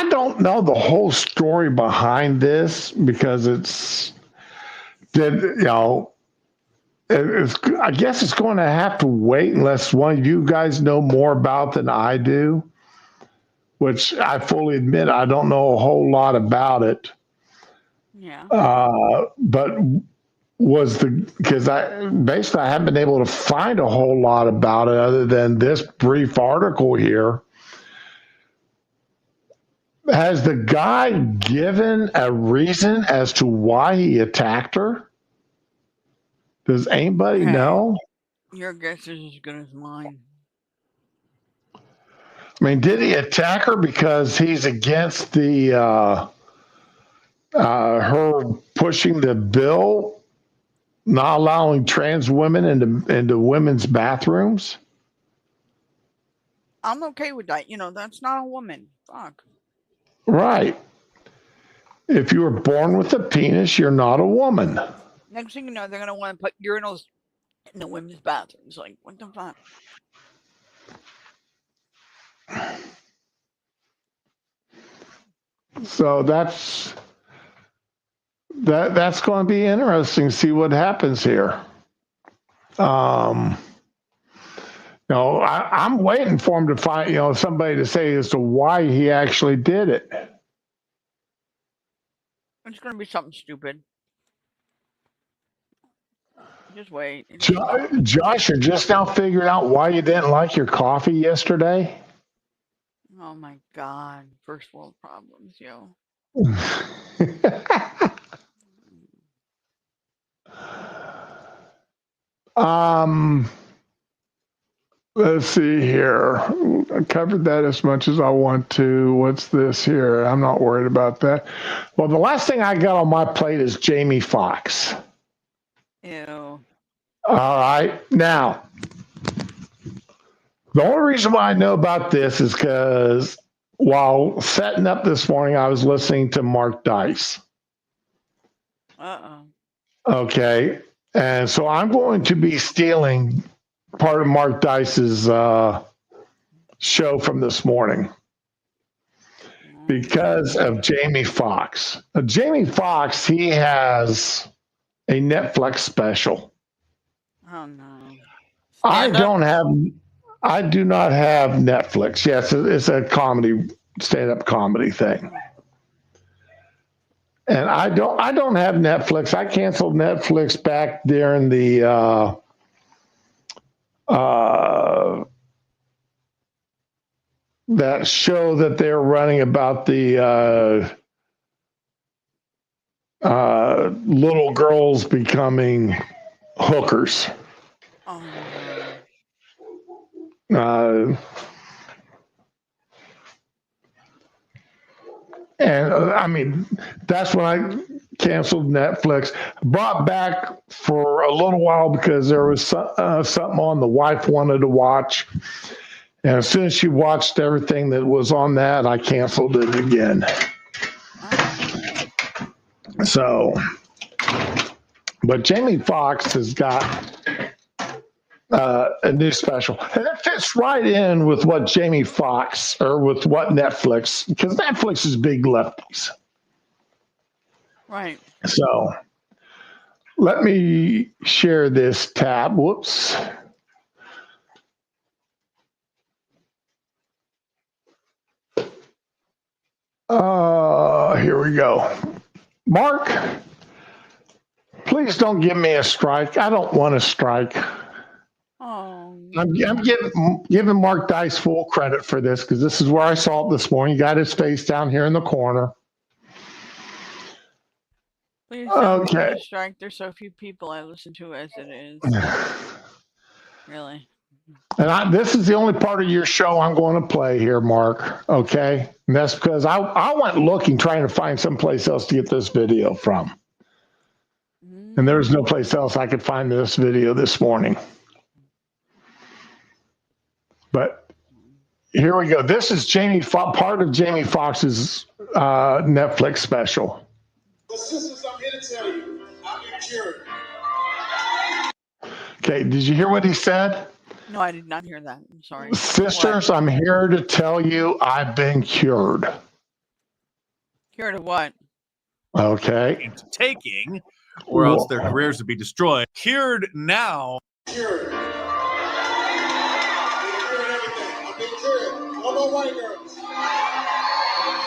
don't know the whole story behind this because I guess it's going to have to wait unless one of you guys know more about than I do, which I fully admit I don't know a whole lot about it. Yeah. But because I haven't been able to find a whole lot about it other than this brief article here. Has the guy given a reason as to why he attacked her? Does anybody know? Your guess is as good as mine. I mean, did he attack her because he's against the her pushing the bill, not allowing trans women into women's bathrooms? I'm okay with that. That's not a woman. Fuck. Right. If you were born with a penis, you're not a woman. Next thing you know, they're going to want to put urinals in the women's bathrooms. Like, what the fuck? So that's going to be interesting to see what happens here. I'm waiting for him to find, somebody to say as to why he actually did it. It's going to be something stupid. Just wait. Josh, you're just now figuring out why you didn't like your coffee yesterday? Oh my God. First world problems, yo. let's see here. I covered that as much as I want to. What's this here? I'm not worried about that. Well, the last thing I got on my plate is Jamie Foxx. Ew. All right. Now, the only reason why I know about this is because while setting up this morning, I was listening to Mark Dice. Uh-oh. Okay. And so I'm going to be stealing part of Mark Dice's show from this morning because of Jamie Foxx. Jamie Foxx, he has a Netflix special. Oh, no. I Stand-up? do not have Netflix. Yes, it's a comedy, stand-up comedy thing. And I don't have Netflix. I canceled Netflix back during the that show that they're running about the little girls becoming hookers. Oh, And I mean, that's when I canceled Netflix. Brought back for a little while because there was something on the wife wanted to watch. And as soon as she watched everything that was on that, I canceled it again. So, but Jamie Foxx has got a new special. And it fits right in with what Jamie Foxx, or with what Netflix, because Netflix is big lefties. right. So let me share this tab. Whoops. Here we go. Mark, please don't give me a strike. I don't want a strike. Oh. I'm giving Mark Dice full credit for this because this is where I saw it this morning. He got his face down here in the corner. Please don't give me Okay. a strike. There's so few people I listen to as it is. Really. And this is the only part of your show I'm going to play here, Mark. Okay. And that's because I went looking, trying to find someplace else to get this video from. And there was no place else I could find this video this morning. But here we go. This is part of Jamie Foxx's Netflix special. But sisters, I'm here to tell you, I've been cured. Okay, did you hear what he said? No, I did not hear that. I'm sorry. Sisters, I'm here to tell you I've been cured. Cured of what? Okay. Into taking, or else their careers would be destroyed. Cured now. Cured. I've been cured everything. I've been cured. No more white girls.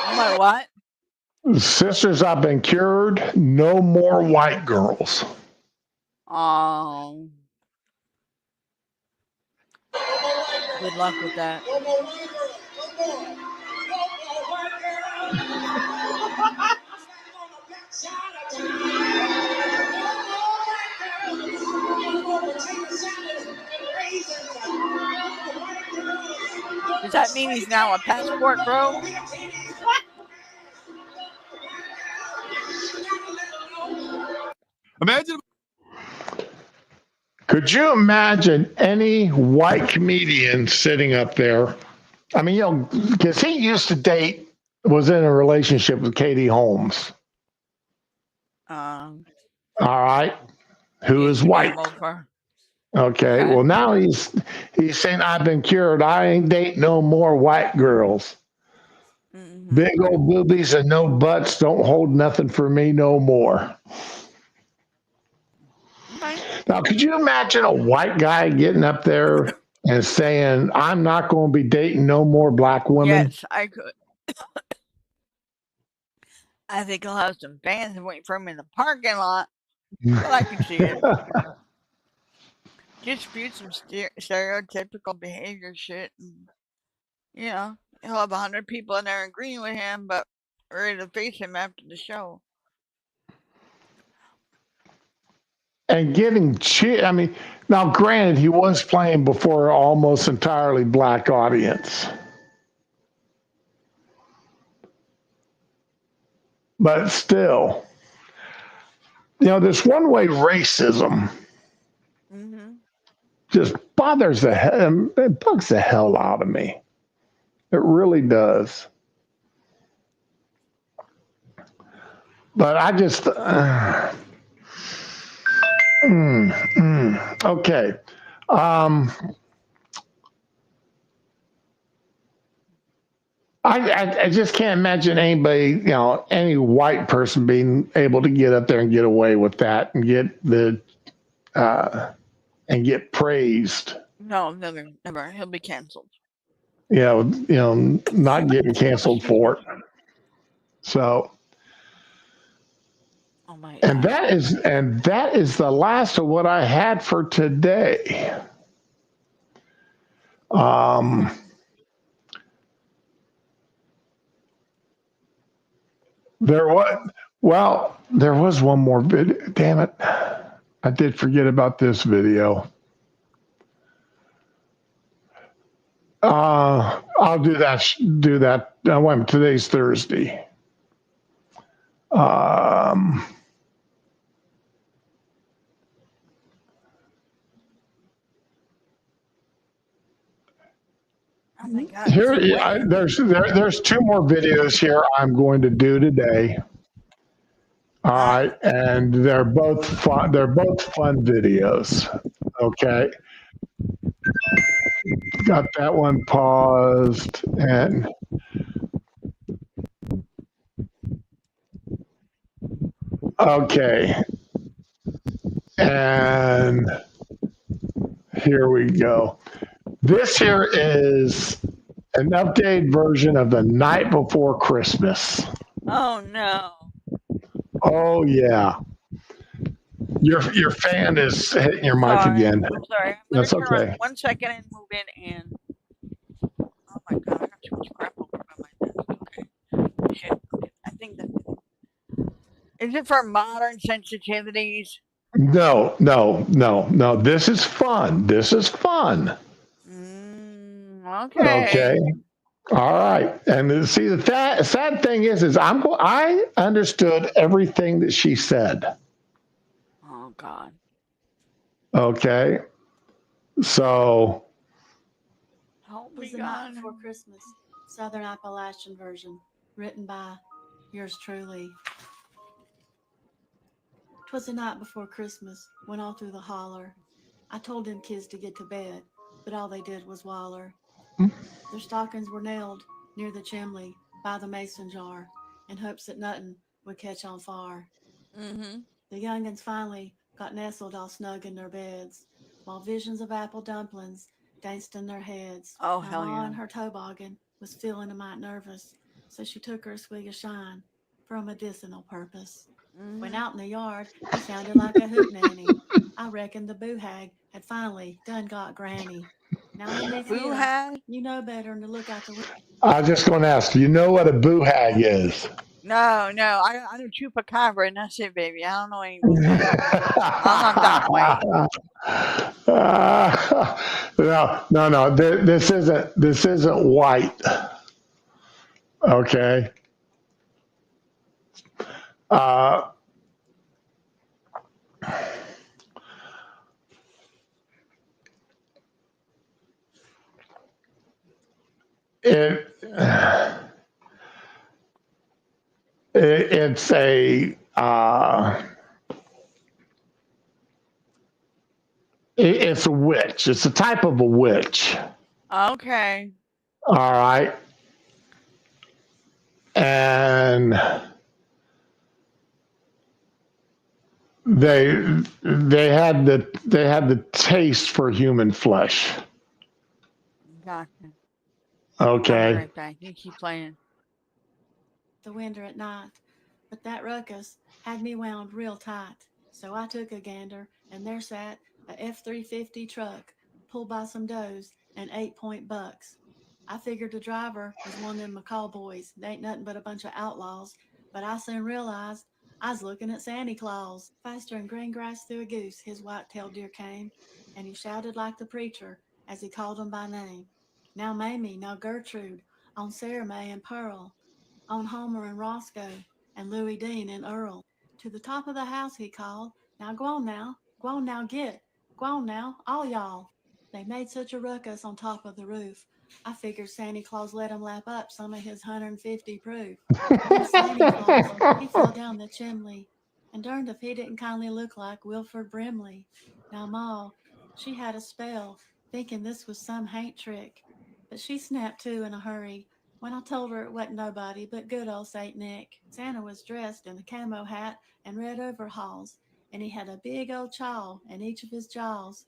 Oh my what? Sisters, I've been cured. No more white girls. Oh. Good luck with that. No more white girls. No more. No more white girls. I'm standing on the black side of town. No more white girls. No more potato salad and raisins. No more white girls. Does that mean he's now a passport bro? Imagine. Could you imagine any white comedian sitting up there? I mean, because he used to was in a relationship with Katie Holmes. All right. Who is white. Okay. Well, now he's saying, I've been cured. I ain't dating no more white girls. Mm-hmm. Big old boobies and no butts don't hold nothing for me no more. Now, could you imagine a white guy getting up there and saying, I'm not going to be dating no more black women? Yes, I could. I think he'll have some fans waiting for him in the parking lot. But I can see it. Dispute some stereotypical behavior shit. And, he'll have 100 people in there agreeing with him, but ready to face him after the show. and getting cheer. I mean, now granted, he was playing before an almost entirely black audience, but still, this one-way racism Mm-hmm. just bothers it bugs the hell out of me. It really does. But I just, okay. I just can't imagine anybody, any white person being able to get up there and get away with that and get and get praised. No, never, never. He'll be canceled. Not getting canceled for it. So, Oh my and God. that is the last of what I had for today. There was one more video. Damn it. I did forget about this video. I'll do that. Wait, today's Thursday. Oh my God. Here, it's wet. there's two more videos here I'm going to do today. All right, and they're both fun. They're both fun videos. Okay, got that one paused, and okay, and here we go. This here is an updated version of The Night Before Christmas. Oh no. Oh yeah. Your fan is hitting your mic Sorry. again. I'm sorry. I'm That's gonna turn okay. on 1 second and move in and. Oh my God! I have too much crap over my desk. Okay. Shit. Okay. I think that. Is it for modern sensitivities? No. This is fun. This is fun. Okay. Okay. All right. And see, the sad thing is I understood everything that she said. Oh God. Okay. So. Help It was me, the night God. before Christmas, Southern Appalachian version, written by yours truly. 'Twas the night before Christmas, when all through the holler, I told them kids to get to bed, but all they did was waller. Their stockings were nailed near the chimney by the mason jar, in hopes that nothing would catch on fire. Mm-hmm. The young'uns finally got nestled all snug in their beds, while visions of apple dumplings danced in their heads. Oh, Now, hell Ma yeah. in her toboggan was feeling a mite nervous, so she took her a swig of shine for a medicinal purpose. When out in the yard, it sounded like a hootenanny. I reckon the boo hag had finally done got Granny. Now in these Boo hills, hag? you know better than to look out the window. I was just going to ask, do you know what a boo hag is? No. I know chupacabra and that's it, baby. I don't know anything else. I'm not that way. No. This isn't white. Okay. It's a it's a witch. It's a type of a witch. Okay. All right. And they had the taste for human flesh. Gotcha. Okay. I'll be right back. You keep playing. The window at night, but that ruckus had me wound real tight. So I took a gander, and there sat a F-350 truck, pulled by some does and 8-point bucks. I figured the driver was one of them McCall boys. They ain't nothing but a bunch of outlaws, but I soon realized I was looking at Santa Claus. Faster than green grass through a goose, his white-tailed deer came, and he shouted like the preacher as he called them by name. Now Mamie, now Gertrude, on Sarah May and Pearl, on Homer and Roscoe, and Louis Dean and Earl. To the top of the house he called, now go on now, get, go on now, all y'all. They made such a ruckus on top of the roof. I figured Santa Claus let him lap up some of his 150 proof. Then Santa Claus, he fell down the chimney, and darned if he didn't kindly look like Wilford Brimley. Now Ma, she had a spell, thinking this was some haint trick, but she snapped to in a hurry when I told her it wasn't nobody but good old Saint Nick. Santa was dressed in a camo hat and red overalls, and he had a big old chaw in each of his jaws.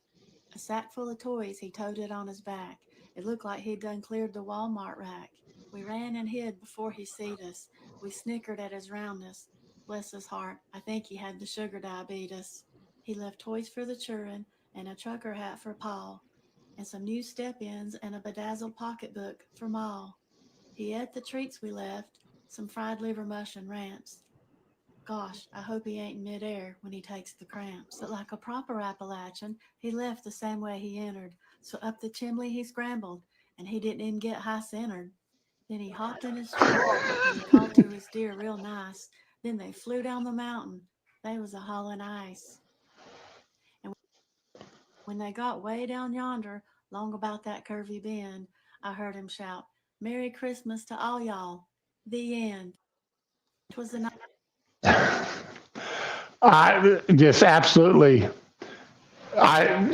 A sack full of toys, he toted on his back. It looked like he'd done cleared the Walmart rack. We ran and hid before he seed us. We snickered at his roundness. Bless his heart, I think he had the sugar diabetes. He left toys for the children and a trucker hat for Pa, and some new step-ins and a bedazzled pocketbook for Ma. He ate the treats we left, some fried liver mush and ramps. Gosh, I hope he ain't in midair when he takes the cramps. But like a proper Appalachian, he left the same way he entered. So up the chimney he scrambled, and he didn't even get high-centered. Then he hopped in his truck, and he called to his deer real nice. Then they flew down the mountain. They was a hauling ice. And when they got way down yonder, long about that curvy bend, I heard him shout, "Merry Christmas to all y'all. The end." 'Twas the night. I just absolutely, I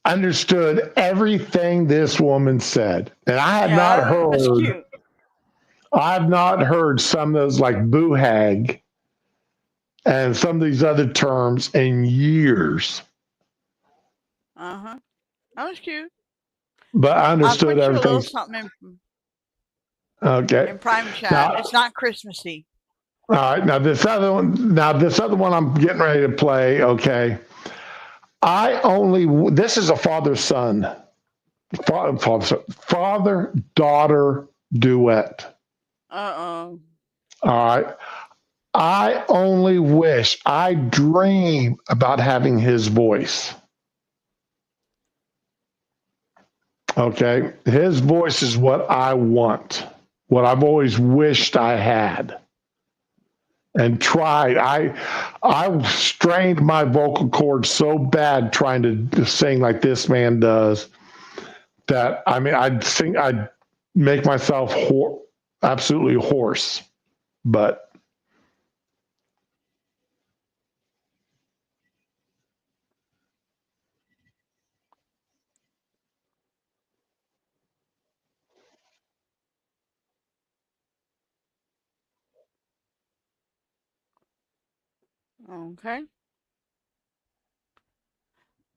understood everything this woman said, and I had not that's heard. cute. I've not heard some of those like boo hag and some of these other terms in years, Uh-huh. That was cute. but I I'll understood put you a little everything. something Okay. in prime chat. Now, It's not Christmassy. all right. Now this other one I'm getting ready to play. Okay. This is a father-son, father-daughter duet. Uh-oh. All right. I only wish, I dream about having his voice. Okay. His voice is what I want, what I've always wished I had and tried. I strained my vocal cords so bad trying to sing like this man does that, I mean, I'd make myself absolutely hoarse, but Okay.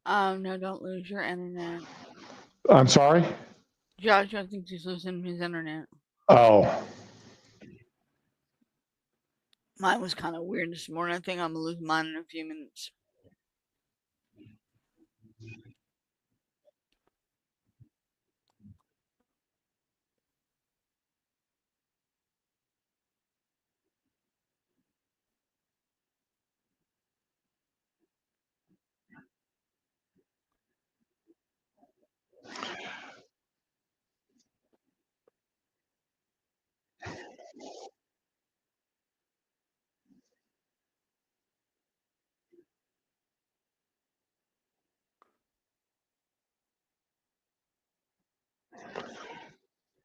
No, don't lose your internet. I'm sorry. Josh, I think he's losing his internet. Oh, Mine was kind of weird this morning. I think I'm gonna lose mine in a few minutes.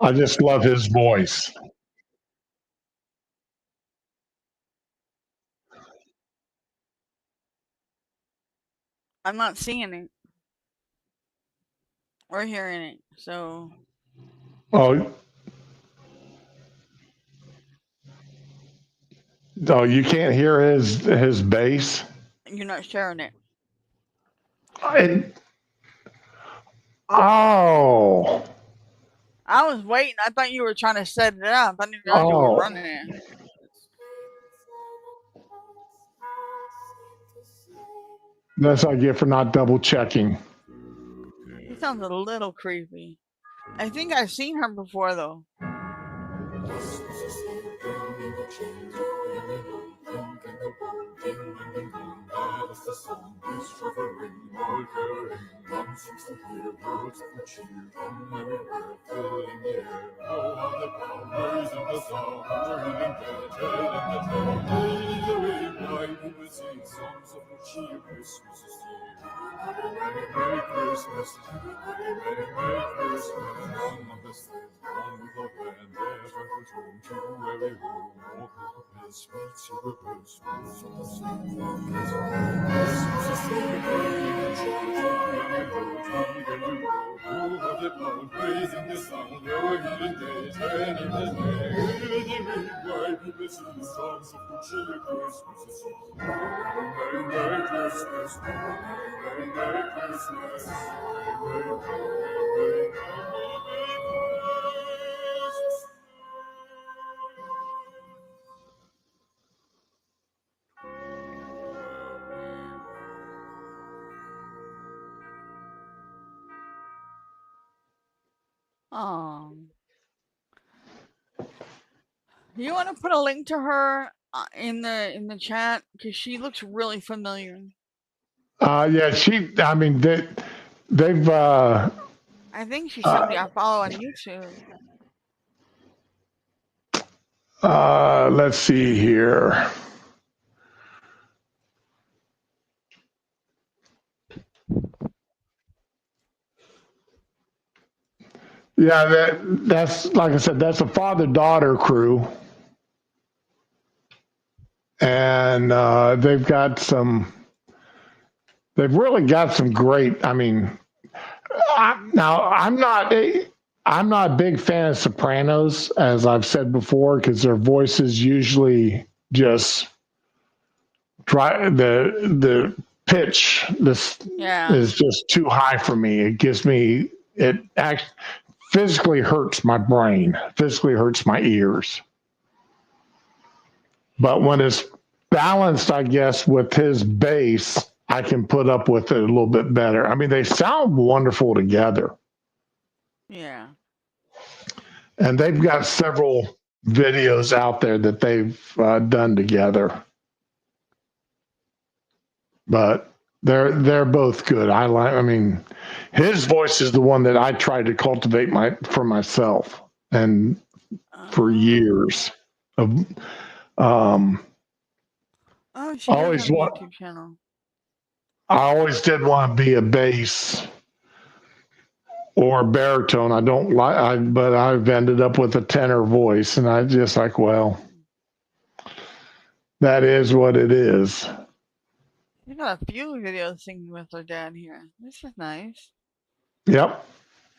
I just love his voice. I'm not seeing it or hearing it, so Oh, you can't hear his bass. you're not sharing it. Oh, I was waiting. I thought you were trying to set it up. I didn't know you were running it. that's what I get for not double checking. It sounds a little creepy. I think I've seen her before, though. You want to put a link to her in the chat because she looks really familiar. Yeah, I mean, they've. I think she's somebody I follow on YouTube. Let's see here. Yeah, that's like I said, that's a father-daughter crew, and they've really got some great. I mean, I'm not a big fan of Sopranos, as I've said before, because their voices usually just the pitch. This is just too high for me. It actually physically hurts my brain, physically hurts my ears. But when it's balanced, I guess, with his bass, I can put up with it a little bit better. I mean, they sound wonderful together. Yeah. And they've got several videos out there that they've done together. But they're both good. I mean, his voice is the one that I tried to cultivate for myself, and for years. She always has a YouTube channel. I always did want to be a bass or baritone. I don't like, but I've ended up with a tenor voice, and I just like, well, that is what it is. You got a few videos singing with her dad here. This is nice. Yep,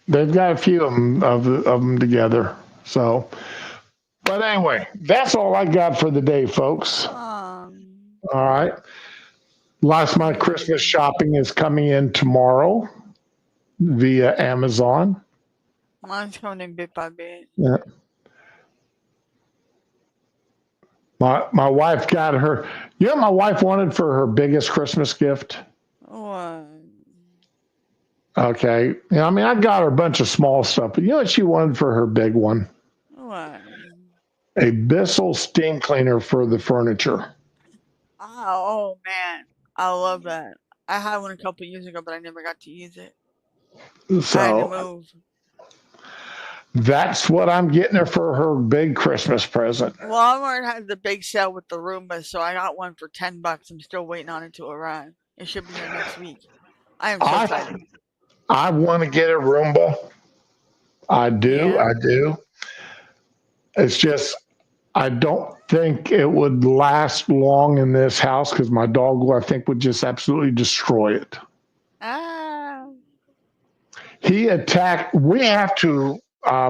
they've got a few of them together. So, but anyway, that's all I got for the day, folks. All right. Last my Christmas shopping is coming in tomorrow via Amazon. Mine's coming in bit by bit. Yeah. My wife got her. You know what my wife wanted for her biggest Christmas gift? What? Okay. Yeah, I mean, I got her a bunch of small stuff, but you know what she wanted for her big one? What? A Bissell steam cleaner for the furniture. Oh man, I love that. I had one a couple years ago, but I never got to use it. I had to So move. that's what I'm getting her for her big Christmas present. Walmart had the big sale with the Roomba, so I got one for $10. I'm still waiting on it to arrive. It should be here next week. I am so excited. I want to get a Roomba. I do. Yeah. I do. It's just, I don't think it would last long in this house because my dog, I think, would just absolutely destroy it. He attacked. We have to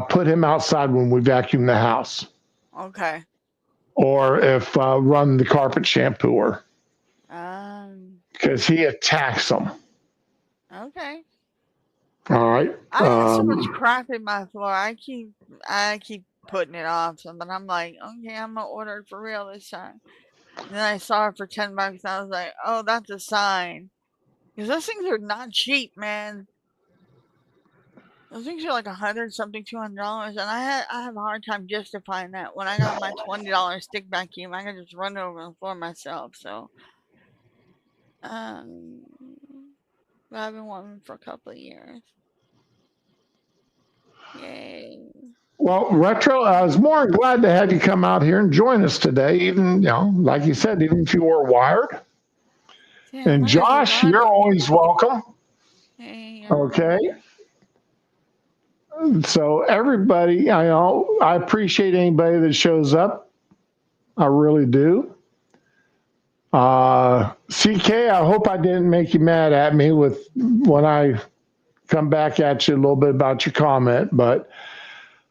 put him outside when we vacuum the house, Okay. or if run the carpet shampooer, because he attacks them. Okay. All right. I have so much crap in my floor. I keep putting it off. But I'm like, okay, I'm gonna order it for real this time. And then I saw it for $10. And I was like, oh, that's a sign. Because those things are not cheap, man. Those things are like $100-something, $200, and I have a hard time justifying that. When I got my $20 stick vacuum, I can just run over the floor myself. So, But I've been wanting for a couple of years. Yay. Well, Retro, I was more than glad to have you come out here and join us today. Even, like you said, even if you were wired. Yeah, And Josh, you're always welcome. Hey, Okay. So everybody, I appreciate anybody that shows up. I really do. CK, I hope I didn't make you mad at me when I come back at you a little bit about your comment, but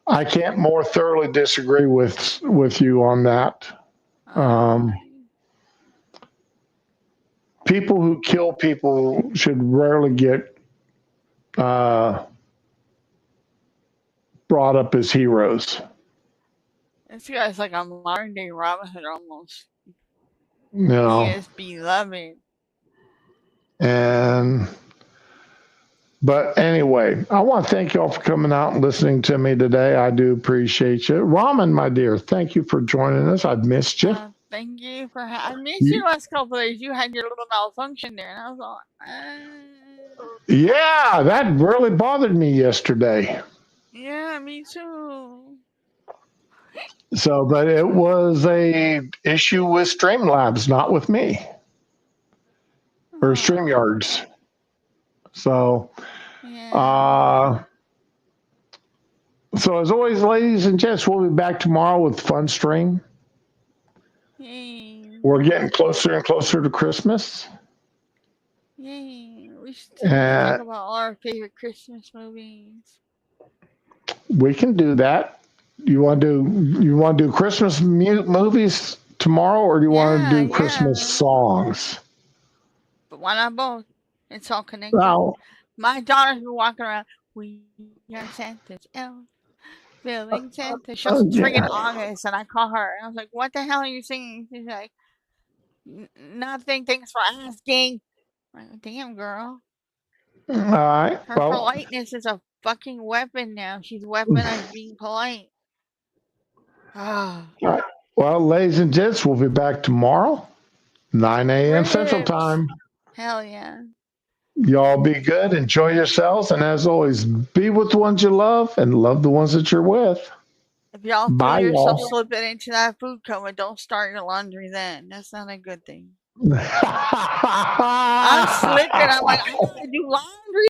I can't more thoroughly disagree with you on that. People who kill people should rarely get brought up as heroes. This guy's like a modern day Robin Hood almost. You know. He is beloved. But anyway, I want to thank you all for coming out and listening to me today. I do appreciate you. Ramen, my dear, thank you for joining us. I've missed you. Thank you for I missed you last couple of days. You had your little malfunction there, and I was like, Yeah, that really bothered me yesterday. yeah, me too. So, but it was a issue with Streamlabs, not with me. Or StreamYards. So, so as always, ladies and gents, we'll be back tomorrow with Fun Stream. Yay. We're getting closer and closer to Christmas. Yay. We should talk about all our favorite Christmas movies. We can do that. You want to do Christmas movies tomorrow, or do you want to do Christmas songs? But why not both? It's all connected. Well, my daughter's been walking around. We are Santa's elf, feeling Santa. She was friggin' August, and I call her, and I was like, "What the hell are you singing?" She's like, "Nothing. Thanks for asking." I'm like, damn, girl. All right. Her politeness is a fucking weapon now. She's weaponized being polite. All right. Well, ladies and gents, we'll be back tomorrow, 9 a.m. Central Time. Hell yeah. Y'all be good. Enjoy yourselves. And as always, be with the ones you love and love the ones that you're with. If y'all Bye, feel yourself y'all. slipping into that food coma, don't start your laundry then. That's not a good thing. I'm slipping. I'm like, I gotta do laundry.